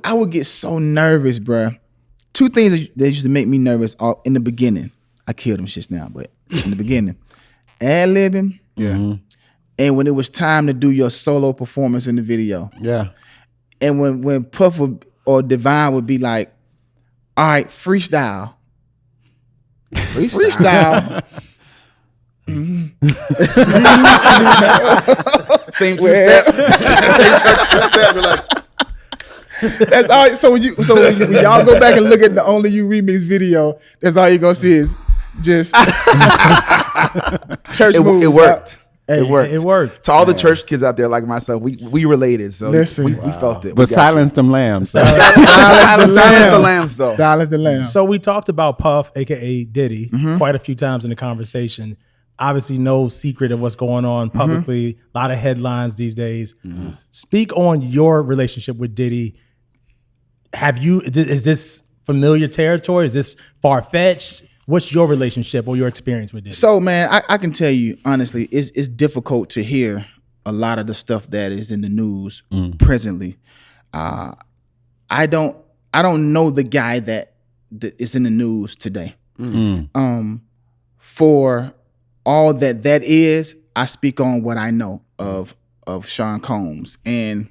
I would get so nervous, bro. 2 things that used to make me nervous are in the beginning. I killed them shits now, but in the beginning, ad-libbing. Yeah. And when it was time to do your solo performance in the video. Yeah. And when Puff or Divine would be like, all right, freestyle. Freestyle. Same 2-step. Same church 2-step. We're like, that's all. So when y'all go back and look at the Only You remix video, that's all you're gonna see is just church moves. it worked. Hey, It worked. It worked. To all the church kids out there like myself, we related. So Listen. we felt it. But silence them lambs. Silence the lambs, though. Silence the lamb. So we talked about Puff, aka Diddy, quite a few times in the conversation. Obviously, no secret of what's going on publicly. A lot of headlines these days. Speak on your relationship with Diddy. Is this familiar territory? Is this far-fetched? What's your relationship or your experience with Diddy? So, man, I can tell you honestly, it's difficult to hear a lot of the stuff that is in the news presently. I don't know the guy that is in the news today. For all that is, I speak on what I know of Sean Combs, and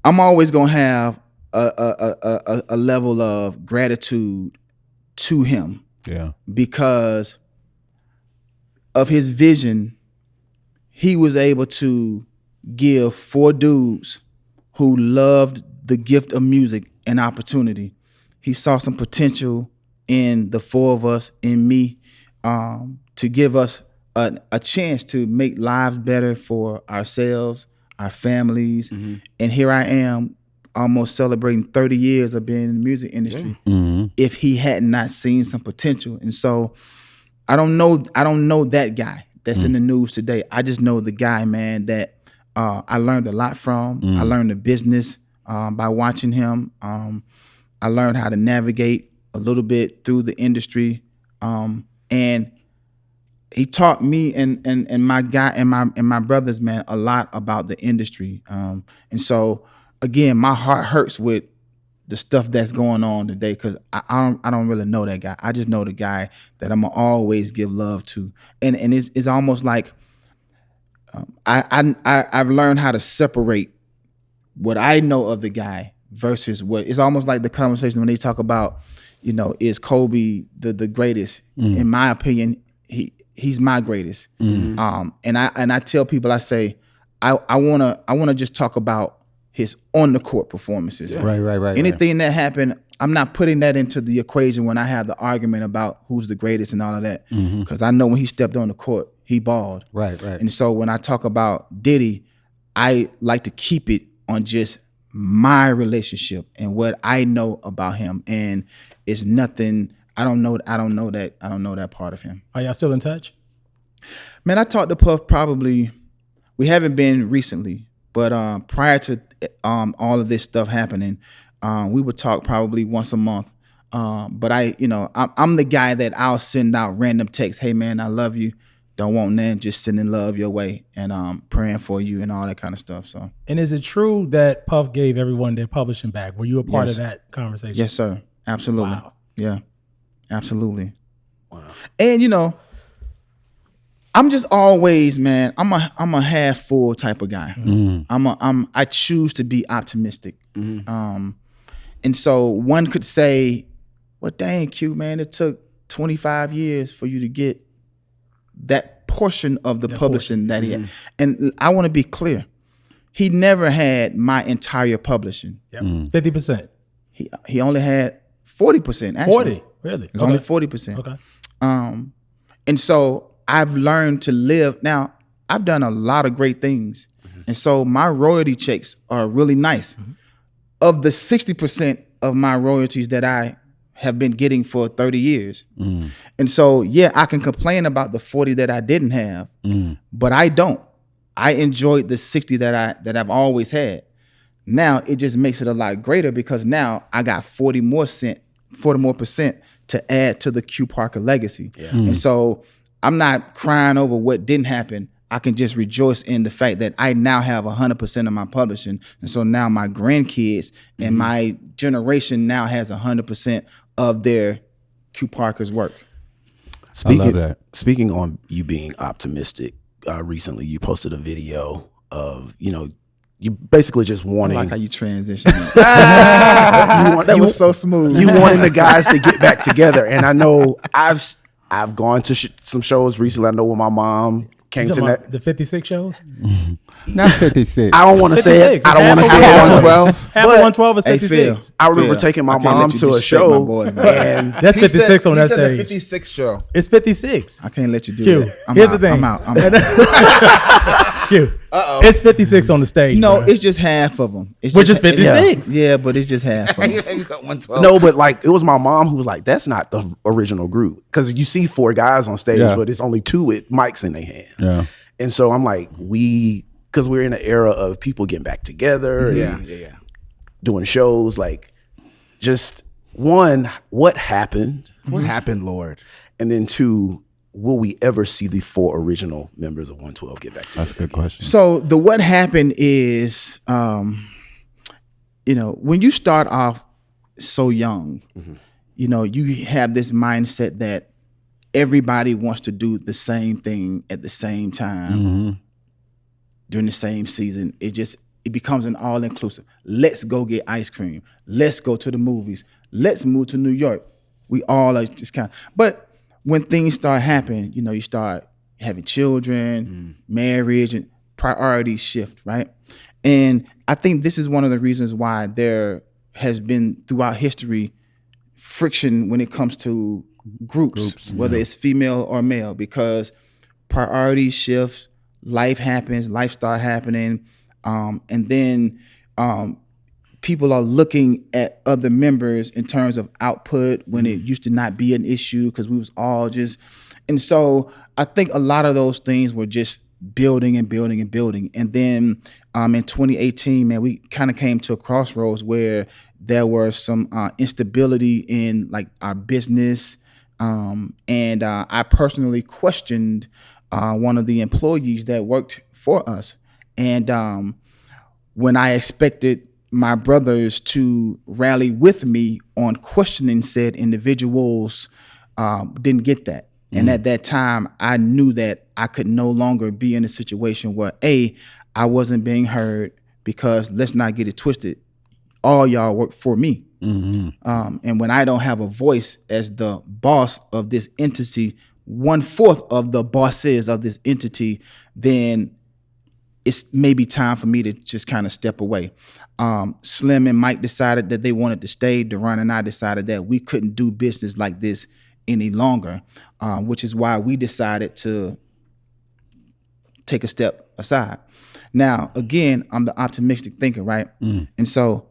I'm always gonna have a level of gratitude to him. Yeah. Because of his vision, he was able to give 4 dudes who loved the gift of music an opportunity. He saw some potential in the 4 of us, in me, to give us a chance to make lives better for ourselves, our families. And here I am, almost celebrating 30 years of being in the music industry. If he had not seen some potential. And so I don't know that guy that's in the news today. I just know the guy, man, that I learned a lot from. I learned the business by watching him. I learned how to navigate a little bit through the industry. And he taught me and my guy and my brothers, man, a lot about the industry. And so again, my heart hurts with the stuff that's going on today, because I don't really know that guy. I just know the guy that I'm gonna always give love to, and it's almost like I've learned how to separate what I know of the guy versus what. It's almost like the conversation when they talk about, is Kobe the greatest? In my opinion, he's my greatest. And I tell people, I say I wanna just talk about his on the court performances. Right. Anything that happened, I'm not putting that into the equation when I have the argument about who's the greatest and all of that. Because I know when he stepped on the court, he balled. Right. And so when I talk about Diddy, I like to keep it on just my relationship and what I know about him. And it's nothing. I don't know that part of him. Are y'all still in touch? Man, I talked to Puff probably. We haven't been recently, but prior to all of this stuff happening, we would talk probably once a month. But I'm the guy that I'll send out random texts. Hey man, I love you. Don't want none. Just sending love your way and praying for you and all that kind of stuff. So. And is it true that Puff gave everyone their publishing back? Were you a part of that conversation? Yes, sir. Absolutely. Wow. Yeah. Absolutely. Wow. And I'm just always, man, I'm a half full type of guy. I choose to be optimistic. And so one could say, well, dang, Q, man, it took 25 years for you to get that portion of the publishing that he had. And I want to be clear. He never had my entire publishing. 50%. He only had 40%, actually. 40, really? It was only 40%. Okay. And so I've learned to live. Now, I've done a lot of great things. And so my royalty checks are really nice. Of the 60% of my royalties that I have been getting for 30 years. And so, yeah, I can complain about the 40 that I didn't have, but I don't. I enjoyed the 60 that I've always had. Now it just makes it a lot greater because now I got 40 more percent to add to the Q Parker legacy. And so I'm not crying over what didn't happen. I can just rejoice in the fact that I now have 100% of my publishing. And so now my grandkids and my generation now has 100% of their Q Parker's work. I love that. Speaking on you being optimistic, recently you posted a video of, you basically just wanting. I like how you transition. That was so smooth. You wanting the guys to get back together. And I know I've gone to some shows recently. I know when my mom came to that. The 56 shows? Not 56. I don't want to say it. I don't want to say it. 112. Half of 112 is 56. I remember taking my mom to a show. And that's 56 on that stage. 56 show. It's 56. I can't let you do Q, that. here's the thing. I'm out. Q, it's 56 on the stage. No, bro. it's just half of them. Which is 56. Yeah, but it's just half of them. You got 112. No, but like it was my mom who was like, "That's not the original group," because you see 4 guys on stage, but it's only 2 with mics in their hands. Yeah. And so I'm like, because we're in an era of people getting back together, and doing shows. Like, just one, what happened? What happened, Lord? And then 2, will we ever see the 4 original members of 112 get back together? That's a good question. So what happened is, when you start off so young, you have this mindset that everybody wants to do the same thing at the same time during the same season. it becomes an all-inclusive. Let's go get ice cream. Let's go to the movies. Let's move to New York. We all are just kind of, but when things start happening, you know, you start having children, marriage, and priorities shift, right? And I think this is one of the reasons why there has been throughout history friction when it comes to groups whether it's female or male, because priorities shift, life happens, life start happening, and then people are looking at other members in terms of output when it used to not be an issue because we was all just, and so I think a lot of those things were just building and building and building. And then in 2018, man, we kind of came to a crossroads where there were some instability in like our business. And I personally questioned one of the employees that worked for us. And when I expected my brothers to rally with me on questioning said individuals, didn't get that. And at that time, I knew that I could no longer be in a situation where, I wasn't being heard, because let's not get it twisted. All y'all work for me. And when I don't have a voice as the boss of this entity, 1/4 of the bosses of this entity, then it's maybe time for me to just kind of step away. Slim and Mike decided that they wanted to stay. Deron and I decided that we couldn't do business like this any longer, which is why we decided to take a step aside. Now, again, I'm the optimistic thinker, right? And so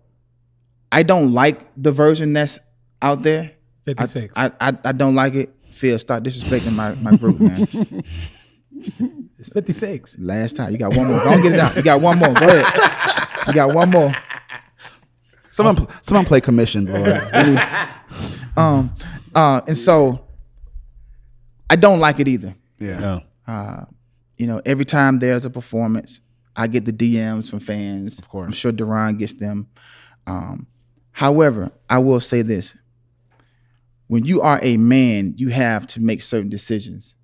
I don't like the version that's out there. 56. I don't like it. Phil, stop disrespecting my group, man. It's 56. Last time. You got one more. Don't get it out. You got one more. Go ahead. You got one more. Someone play commission, Lord. And so I don't like it either. Yeah. You know, every time there's a performance, I get the DMs from fans. Of course. I'm sure Deron gets them. However, I will say this. When you are a man, you have to make certain decisions.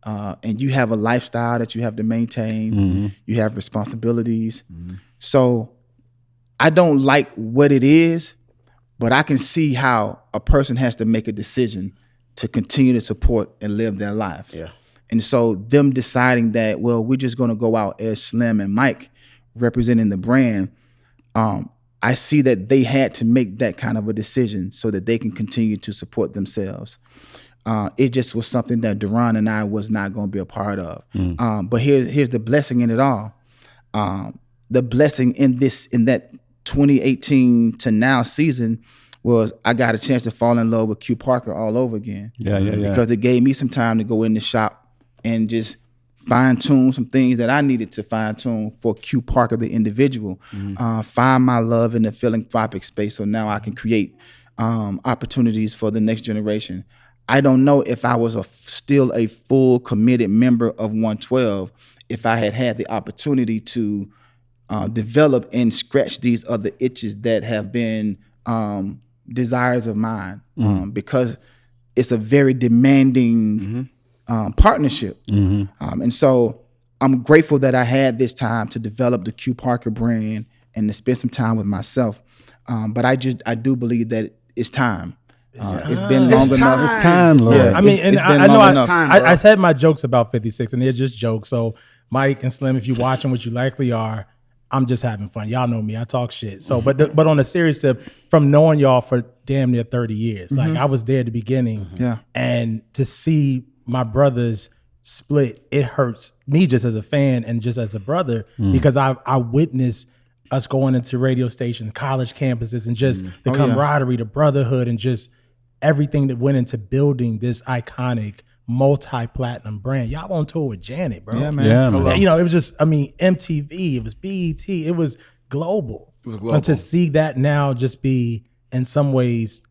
And you have a lifestyle that you have to maintain. You have responsibilities. So I don't like what it is, but I can see how a person has to make a decision to continue to support and live their lives. Yeah. And so them deciding that, well, we're just going to go out as Slim and Mike representing the brand, I see that they had to make that kind of a decision so that they can continue to support themselves. It just was something that Deron and I was not going to be a part of. But here's the blessing in it all. The blessing in that 2018 to now season was I got a chance to fall in love with Q Parker all over again. Yeah. Because it gave me some time to go in the shop and just fine tune some things that I needed to fine tune for Q Parker, the individual. Find my love in the philanthropic space, so now I can create opportunities for the next generation. I don't know if I was still a full committed member of 112 if I had the opportunity to develop and scratch these other itches that have been desires of mine, because it's a very demanding partnership. And so I'm grateful that I had this time to develop the Q Parker brand and to spend some time with myself. But I do believe that it's time. It's been long enough. It's time, Lord. I mean, and it's been I know long enough. I had my jokes about 56, and they're just jokes. So Mike and Slim, if you're watching, what you likely are, I'm just having fun. Y'all know me. I talk shit. So, but on a serious tip, from knowing y'all for damn near 30 years, like I was there at the beginning. Yeah. And to see my brothers split, it hurts me just as a fan and just as a brother, because I witnessed us going into radio stations, college campuses, and just the camaraderie, the brotherhood, and just everything that went into building this iconic multi-platinum brand. Y'all on tour with Janet, bro. Yeah, man. Yeah, man. You know, it was just, I mean, MTV, it was BET, it was global. It was global. And to see that now just be in some ways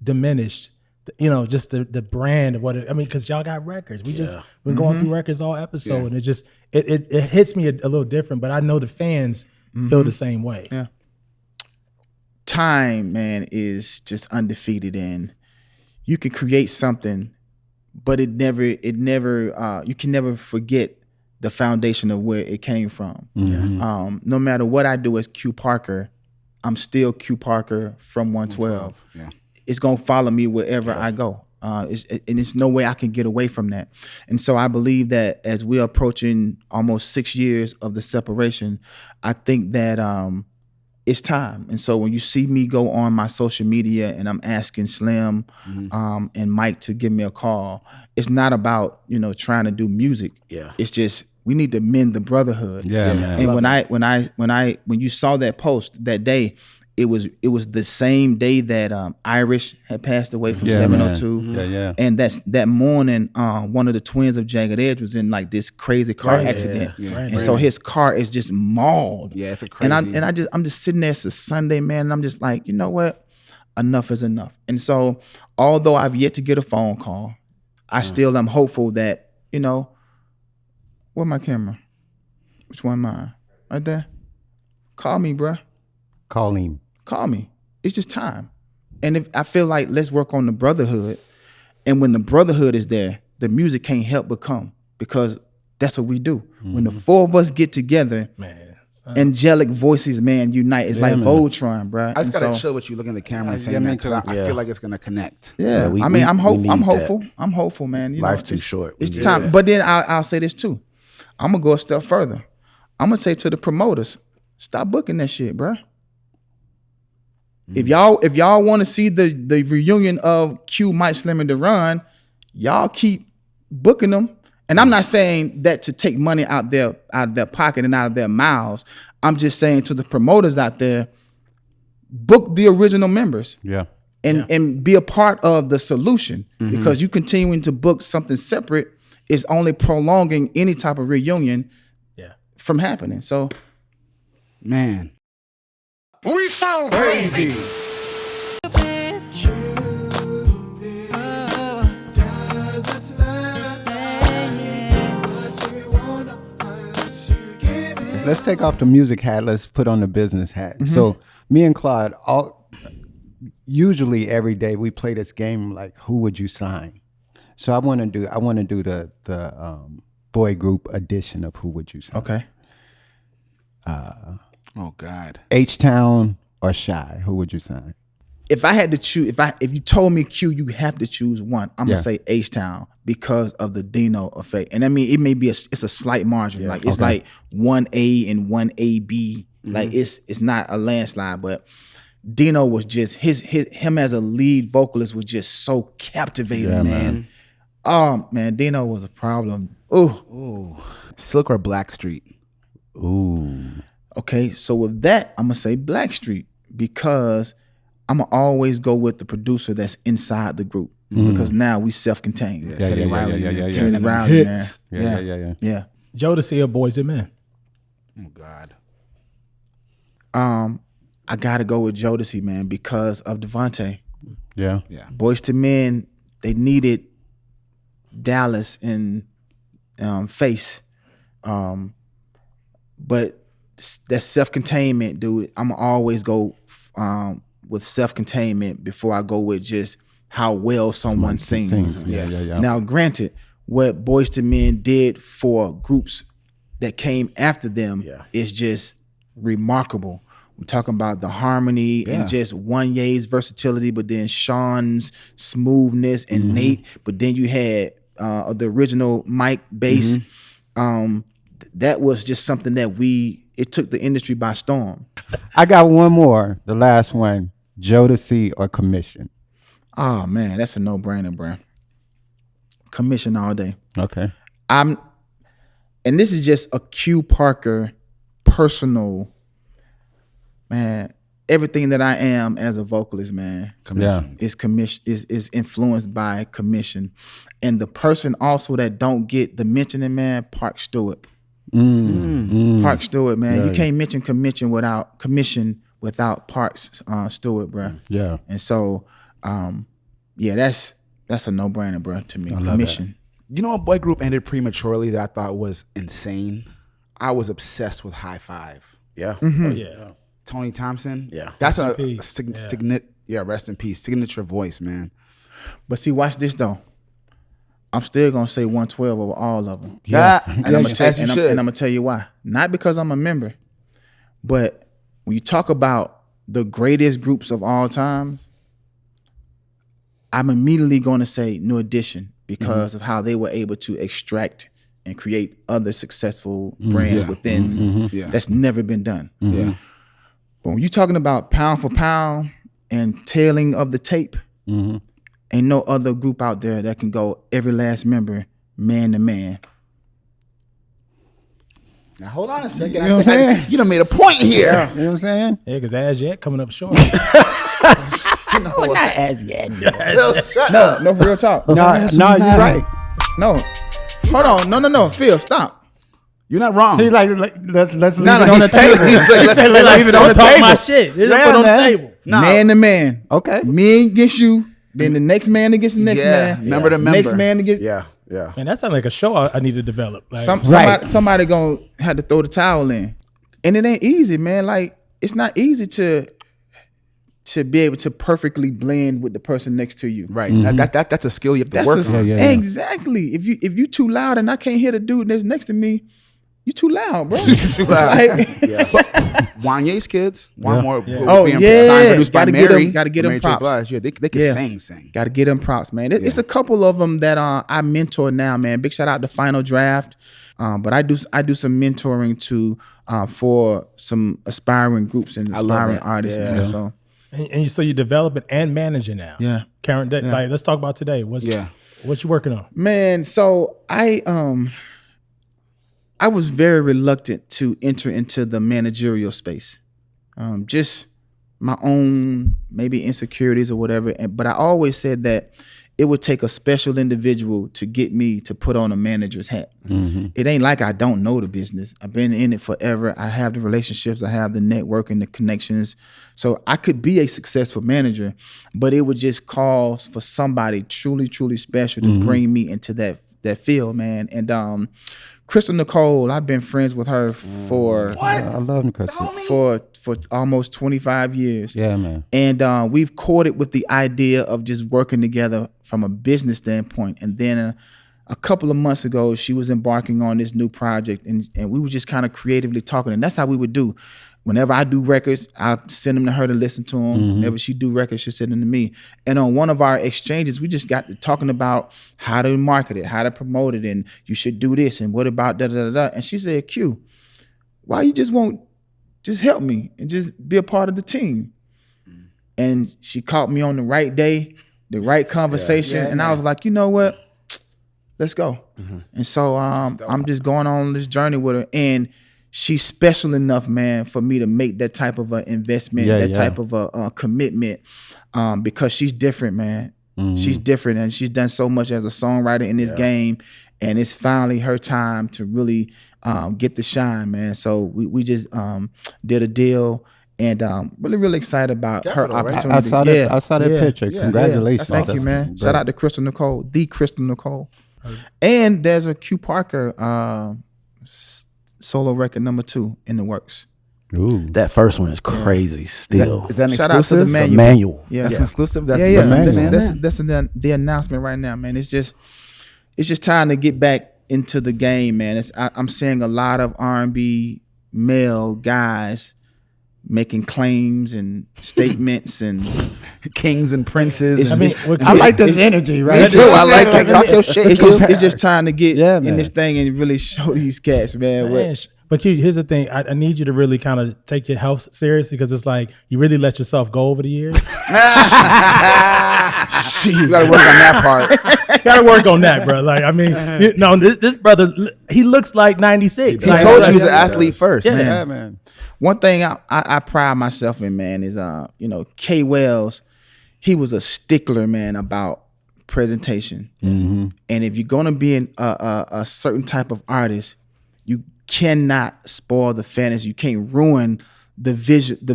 diminished, you know, just the brand of what it, I mean, because y'all got records. We just been going through records all episode, and it just, it hits me a little different, but I know the fans feel the same way. Yeah. Time, man, is just undefeated, and you can create something, but it never you can never forget the foundation of where it came from. No matter what I do as Q Parker, I'm still Q Parker from 112. Yeah. It's gonna follow me wherever I go. And it's no way I can get away from that. And so I believe that as we're approaching almost 6 years of the separation, I think that it's time. And so when you see me go on my social media and I'm asking Slim and Mike to give me a call, it's not about, trying to do music. Yeah. It's just we need to mend the brotherhood. Yeah, man. And when you saw that post that day, it was the same day that Irish had passed away from 702. Yeah. And that morning, one of the twins of Jagged Edge was in like this crazy car accident. Yeah. And so his car is just mauled. Yeah, it's a crazy. And I'm just sitting there, it's a Sunday, man, and I'm just like, you know what? Enough is enough. And so although I've yet to get a phone call, I still am hopeful that, where my camera? Which one mine? Right there? Call me, bruh. Call me. It's just time. And if I feel like let's work on the brotherhood. And when the brotherhood is there, the music can't help but come, because that's what we do. When the four of us get together, Man. angelic voices, man, unite. It's like Voltron, bro. I just gotta chill with you looking at the camera and saying that, because I feel like it's gonna connect. Yeah, I'm hopeful. I'm hopeful, man. Life's too short. It's time. But then I'll say this too. I'm gonna go a step further. I'm gonna say to the promoters, stop booking that shit, bro. If y'all want to see the reunion of Q, Mike, Slim, and Deron, y'all keep booking them. And I'm not saying that to take money out their pocket and out of their mouths. I'm just saying to the promoters out there, book the original members. Yeah. And be a part of the solution, because you continuing to book something separate is only prolonging any type of reunion from happening. So, man. We sound crazy. Let's take off the music hat. Let's put on the business hat. So me and Claude, usually every day we play this game like, who would you sign? So I want to do the boy group edition of Who Would You Sign? okay. Oh God. H-Town or Shy? Who would you sign? If I had to choose, if you told me Q, you have to choose one, I'm gonna say H-Town because of the Dino effect. And I mean, it may be it's a slight margin, like it's like 1A and 1AB, like it's not a landslide, but Dino was just him as a lead vocalist was just so captivating, man. Oh man, Dino was a problem. Ooh, Silk or Blackstreet? Ooh. Okay, so with that, I'm gonna say Blackstreet because I'm gonna always go with the producer that's inside the group because now we self-contained. Teddy Riley. Teddy Riley, man. Yeah. Jodeci or Boys and Men? Oh God. I gotta go with Jodeci, man, because of Devontae. Yeah. Boys to Men, they needed Dallas and Face, but that self-containment, dude. I'm gonna always go with self-containment before I go with just how well someone sings. Yeah. Now, granted, what Boys to Men did for groups that came after them is just remarkable. We're talking about the harmony and just Wanye's versatility, but then Sean's smoothness and Nate. But then you had the original Mike bass. That was just something that it took the industry by storm. I got one more, the last one. Jodeci or Commission? Oh man, that's a no-brainer, bro. Commission all day. Okay. And this is just a Q Parker personal, man. Everything that I am as a vocalist, man, is influenced by Commission. And the person also that don't get the mentioning, man, Park Stewart. Park Stewart, man. You can't mention Commission without Park Stewart, bro. Yeah. And so, that's a no-brainer, bro, to me. Commission. You know, a boy group ended prematurely that I thought was insane. I was obsessed with High Five. Yeah. Oh, yeah. Tony Thompson. Yeah. That's Rest in peace. rest in peace. Signature voice, man. But see, watch this though. I'm still gonna say 112 over all of them. Yeah. And I'm gonna As you should. and I'm gonna tell you why. Not because I'm a member, but when you talk about the greatest groups of all times, I'm immediately going to say New Edition because of how they were able to extract and create other successful brands within that's never been done. Yeah. But when you're talking about pound for pound and tailing of the tape, ain't no other group out there that can go every last member man to man. Now hold on a second. You know what I'm saying? You done made a point here. You know what I'm saying? Yeah, because As Yet coming up short. Not as yet. No, for real talk. No, you're right. No. Hold on. No. Phil, stop. You're not wrong. He's like let's leave it no, on the table. Let's leave it on the talk table. my shit. Let's Yeah, put it on the man. table. No. Man to man. Okay. Me against you, then the next man against the next man. Member to member. Next man against Yeah. Man, that sounds like a show I need to develop. Like, somebody gonna have to throw the towel in. And it ain't easy, man. Like, it's not easy to be able to perfectly blend with the person next to you. Right. That's a skill you have to work on. Exactly. If you too loud and I can't hear the dude that's next to me, you too loud, bro. Too loud. Like, Wanye's kids. One more. Oh, yeah. Signed, produced by Gotta Mary. get them Mary J. props. Blige. Yeah, they can sing. Got to get them props, man. It's a couple of them that I mentor now, man. Big shout out to Final Draft. But I do some mentoring too for some aspiring groups and aspiring artists, man. So so you developing and managing now. Yeah. Current day. Like, let's talk about today. What you working on? man, so I was very reluctant to enter into the managerial space. Just my own maybe insecurities or whatever. But I always said that it would take a special individual to get me to put on a manager's hat. It ain't like I don't know the business. I've been in it forever. I have the relationships. I have the network and the connections. So I could be a successful manager, but it would just call for somebody truly, truly special to bring me into that field, man. And Crystal Nicole, I've been friends with her for I love Crystal. for almost 25 years. Yeah, man. And we've courted with the idea of just working together from a business standpoint. And then a couple of months ago, she was embarking on this new project, and we were just kind of creatively talking. And that's how we would do. Whenever I do records, I'll send them to her to listen to them. Whenever she do records, she'll send them to me. And on one of our exchanges, we just got to talking about how to market it, how to promote it, and you should do this, and what about da-da-da-da. And she said, Q, why you just won't just help me and just be a part of the team? And she caught me on the right day, the right conversation. And I was like, you know what? Let's go. And so I'm just going on this journey with her. And she's special enough, man, for me to make that type of an investment, type of a commitment, because she's different, man. She's different, and she's done so much as a songwriter in this game, and it's finally her time to really get the shine, man. So we just did a deal, and really excited about her opportunity. I saw that picture. Congratulations. Thank you, man. Shout out to Crystal Nicole, the Crystal Nicole. And there's a Q Parker solo record number 2 in the works. Ooh. That first one is crazy still. Is that an Shout out to exclusive? the manual. Manual. Yeah, That's an exclusive? That's That's the announcement right now, man. It's just time to get back into the game, man. I'm seeing a lot of R&B male guys making claims and statements and kings and princes. I like this energy, right? Me too. I like it. Talk your shit. It's just time to get in man. this thing and really show these cats, man. But here's the thing. I need you to really kind of take your health seriously, because it's like you really let yourself go over the years. You got to work on that part. Got to work on that, bro. Like, I mean, this brother, he looks like 96. He told you he was an athlete first. Yeah, man. One thing I pride myself in, man, is K Wells. He was a stickler, man, about presentation. And if you're gonna be a certain type of artist, you cannot spoil the fantasy. You can't ruin the vision. The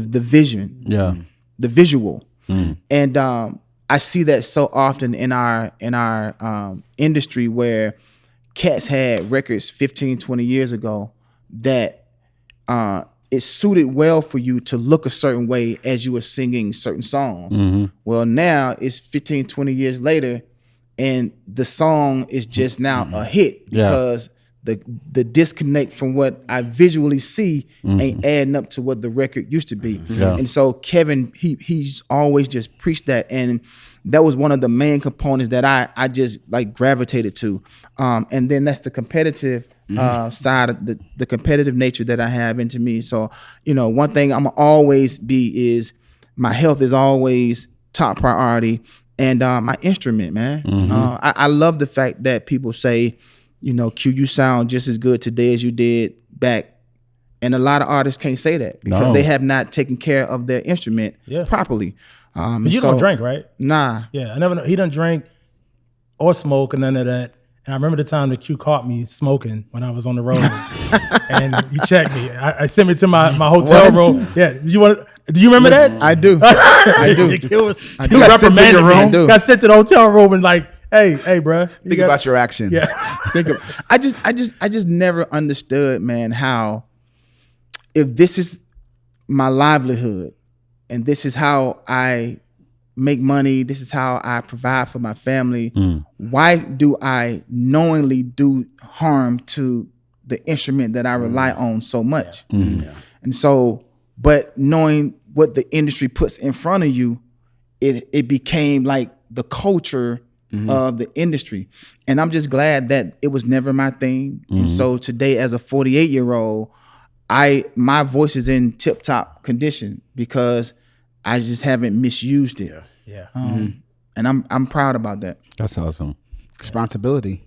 visual. And I see that so often in our industry, where cats had records 15, 20 years ago that it suited well for you to look a certain way as you were singing certain songs. Well, now it's 15, 20 years later, and the song is just now a hit because the disconnect from what I visually see ain't adding up to what the record used to be. And so Kevin, he's always just preached that, and that was one of the main components that I just like gravitated to. And then that's the competitive side of the competitive nature that I have into me. So, one thing I'm always be is my health is always top priority, and my instrument, man. I love the fact that people say, Q, you sound just as good today as you did back. And a lot of artists can't say that because they have not taken care of their instrument properly. But you don't drink, right? Nah. Yeah, I never know. He doesn't drink or smoke or none of that. And I remember the time that Q caught me smoking when I was on the road, and he checked me. I sent me to my hotel room. Yeah, do you remember that? I do. I do. Q was reprimanded me. Got sent to the hotel room and like, hey, bro. Think about your actions. Yeah. I just never understood, man, how if this is my livelihood and this is how I make money, this is how I provide for my family, why do I knowingly do harm to the instrument that I rely on so much? And so, but knowing what the industry puts in front of you, it became like the culture of the industry. And I'm just glad that it was never my thing. And so today, as a 48-year-old, my voice is in tip-top condition because I just haven't misused it. Yeah. And I'm proud about that. That's awesome. Responsibility.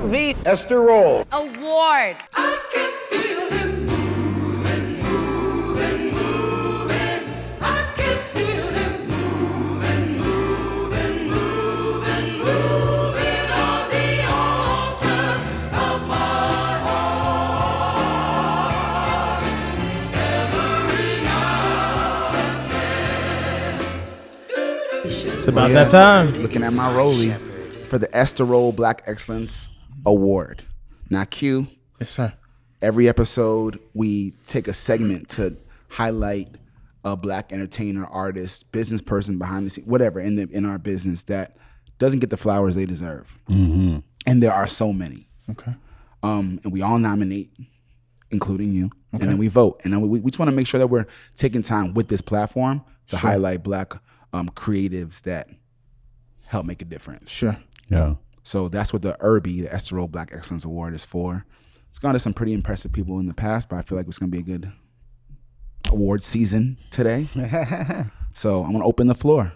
The Estero Award. I can feel him moving, moving, moving. I can feel him moving, moving, moving, moving on the altar of my heart. Every now and then. It's about that time. Looking at my rollie for the Estero Black Excellence Award. Now, Q. Yes, sir. Every episode, we take a segment to highlight a Black entertainer, artist, business person behind the scenes, whatever in our business that doesn't get the flowers they deserve. And there are so many. Okay. And we all nominate, including you, and then we vote. And then we just want to make sure that we're taking time with this platform to highlight Black creatives that help make a difference. Sure. Yeah. So that's what the ERBI, the Estero Black Excellence Award, is for. It's gone to some pretty impressive people in the past, but I feel like it's going to be a good award season today. So I'm going to open the floor.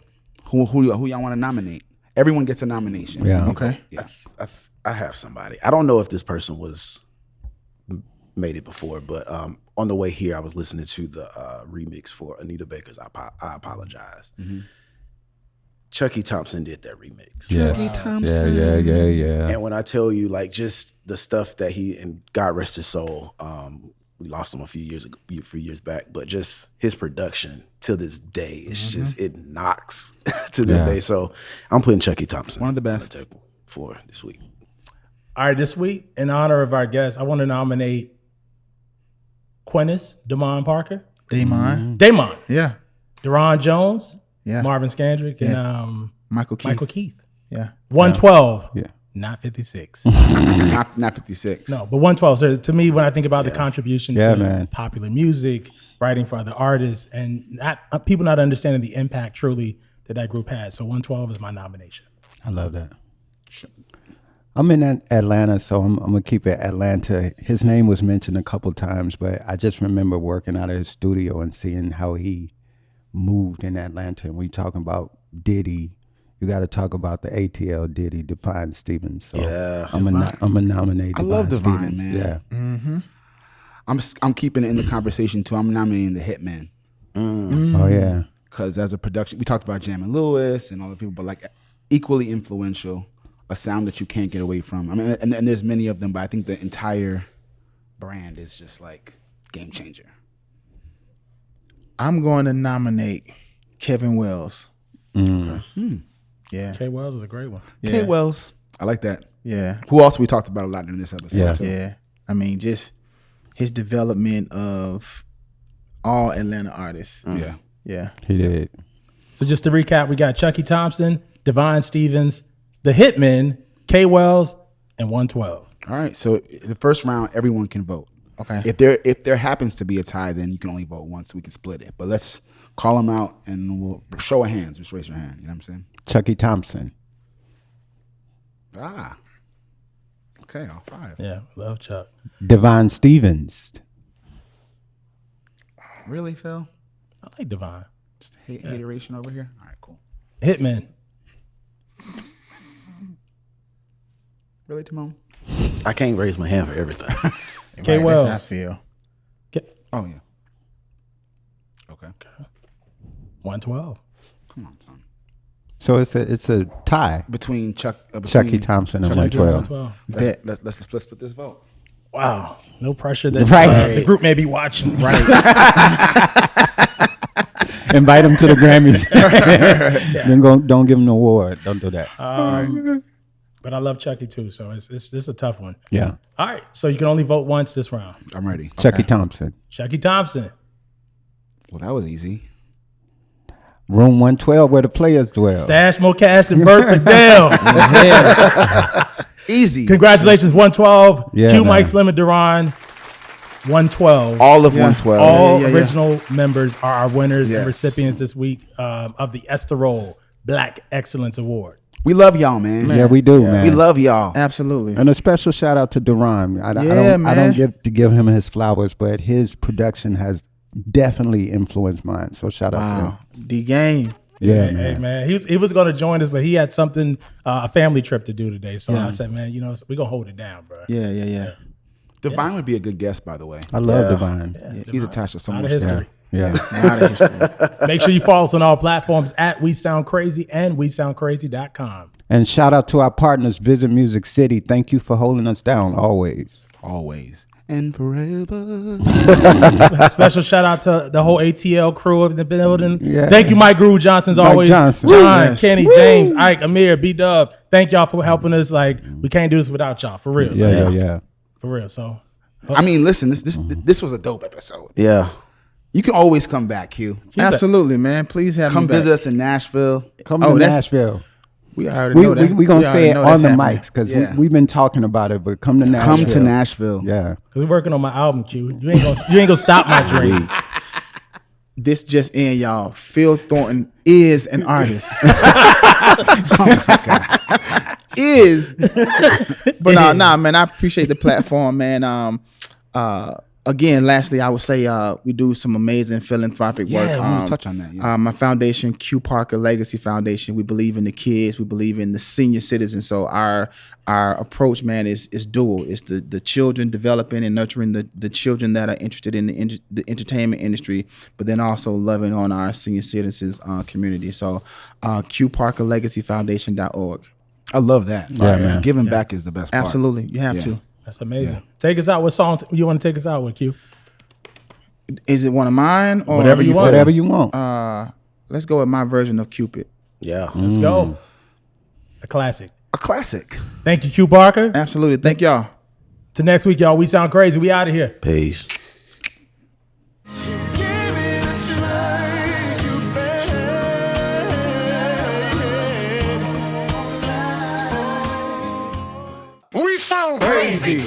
Who y'all want to nominate? Everyone gets a nomination. Yeah. Okay. Yeah. I have somebody. I don't know if this person made it before, but on the way here, I was listening to the remix for Anita Baker's I Apologize. Chucky Thompson did that remix. Chucky Thompson. Yeah. And when I tell you, like, just the stuff that and God rest his soul, we lost him a few years back, but just his production to this day, it's just, it knocks to this day. So I'm putting Chucky Thompson One of the best on the table for this week. All right, this week, in honor of our guest, I want to nominate Quentis Damon Parker. Damon. Yeah. Deron Jones. Yeah. Marvin Skandrick and Michael Keith. Michael Keith. Yeah. 112. Yeah. Not 56. not 56. No, but 112. So to me, when I think about the contribution to man. popular music, writing for other artists, and people not understanding the impact truly that group had. So 112 is my nomination. I love that. I'm in Atlanta, so I'm gonna keep it Atlanta. His name was mentioned a couple times, but I just remember working out of his studio and seeing how he moved in Atlanta. And we talking about Diddy, you got to talk about the ATL Diddy, Divine Stevens. So I'm gonna nominate. I love Divine, Stevens. man. Yeah. I'm keeping it in the conversation too. I'm nominating the Hitman. Oh yeah. Because as a production, we talked about Jam and Lewis and all the people, but like equally influential, a sound that you can't get away from. I mean, and there's many of them, but I think the entire brand is just like game changer. I'm going to nominate Kevin Wells. Yeah. K Wells is a great one. Yeah. K Wells. I like that. Yeah. Who else we talked about a lot in this episode? Yeah. too. Yeah. I mean, just his development of all Atlanta artists. Yeah. Yeah. He did. So just to recap, we got Chucky Thompson, Divine Stevens, The Hitmen, K Wells, and 112. All right. So the first round, everyone can vote. Okay. If there happens to be a tie, then you can only vote once. So we can split it. But let's call them out and we'll show of hands. Just raise your hand. You know what I'm saying? Chucky Thompson. Ah. Okay. All 5. Yeah, love Chuck. Divine Stevens. Really, Phil? I like Divine. Just hateration over here. All right. Cool. Hitman. Really, Timon? I can't raise my hand for everything. K Right, Wells. that's how I feel. Oh yeah. Okay. 112. Come on, son. So it's a tie. Between Chucky Thompson and Chucky 112. Let's split this vote. Wow. No pressure that Right. the group may be watching. Right. Invite him to the Grammys. Then don't give him the award. Don't do that. But I love Chucky too, so it's a tough one. Yeah. All right. So you can only vote once this round. I'm ready. Chucky Thompson. Chucky Thompson. Well, that was easy. Room 112 where the players dwell. Stash More Cash and Burt Fidel. Easy. Congratulations, 112. Yeah, Q, man. Mike, Slim, and Duran. 112. All of 112. All yeah. original members are our winners and Yes. recipients this week of the Estero Black Excellence Award. We love y'all, man. Yeah, we do, man. We love y'all. Absolutely. And a special shout out to Duran. I Yeah, don't man. get to give him his flowers, but his production has definitely influenced mine. So shout out to him. Wow. D game. Yeah, Hey, man. man. He was going to join us, but he had something, a family trip to do today. So I said, man, we're going to hold it down, bro. Yeah. Divine would be a good guest, by the way. I love Divine. He's attached to so Out much of stuff. history. Yeah. Out of history. Make sure you follow us on all platforms at We Sound Crazy and WeSoundCrazy.com. And shout out to our partners, Visit Music City. Thank you for holding us down always. Always. And forever. Special shout out to the whole ATL crew of the building. Yeah. Thank you, Mike Groove Johnson, as Mike always. Johnson. John, Yes. Kenny, James, Ike, Amir, B-Dub. Thank y'all for helping us. Like, we can't do this without y'all, for real. Yeah. For real. So, I mean, listen, this was a dope episode. Yeah. You can always come back, Q. Absolutely, man. Please have Come me back. visit us in Nashville. Come Oh, to that's- Nashville. We already know that. We going to say it on the happening. mics because Yeah. we've been talking about it, but come to Nashville. Come to Nashville. Yeah. because we're working on my album, Q. You ain't gonna stop my dream. This just in, y'all. Phil Thornton is an artist. Is. But nah, man. I appreciate the platform, man. Again, lastly, I would say we do some amazing philanthropic work. Yeah, we want to touch on that. Yeah. My foundation, Q Parker Legacy Foundation, we believe in the kids. We believe in the senior citizens. So our approach, man, is dual. It's the children, developing and nurturing the children that are interested in the entertainment industry, but then also loving on our senior citizens community. So QParkerLegacyFoundation.org. I love that. Yeah, man. Giving back is the best part. Absolutely. You have Yeah. to. That's amazing. Take us out. What song you want to take us out with, Q? Is it one of mine or Whatever you want. Whatever you want. Let's go with my version of Cupid. Yeah. Let's go. A classic. A classic. Thank you, Q Parker. Absolutely. Thank y'all. Till next week, y'all. We Sound Crazy. We out of here. Peace. We sound crazy.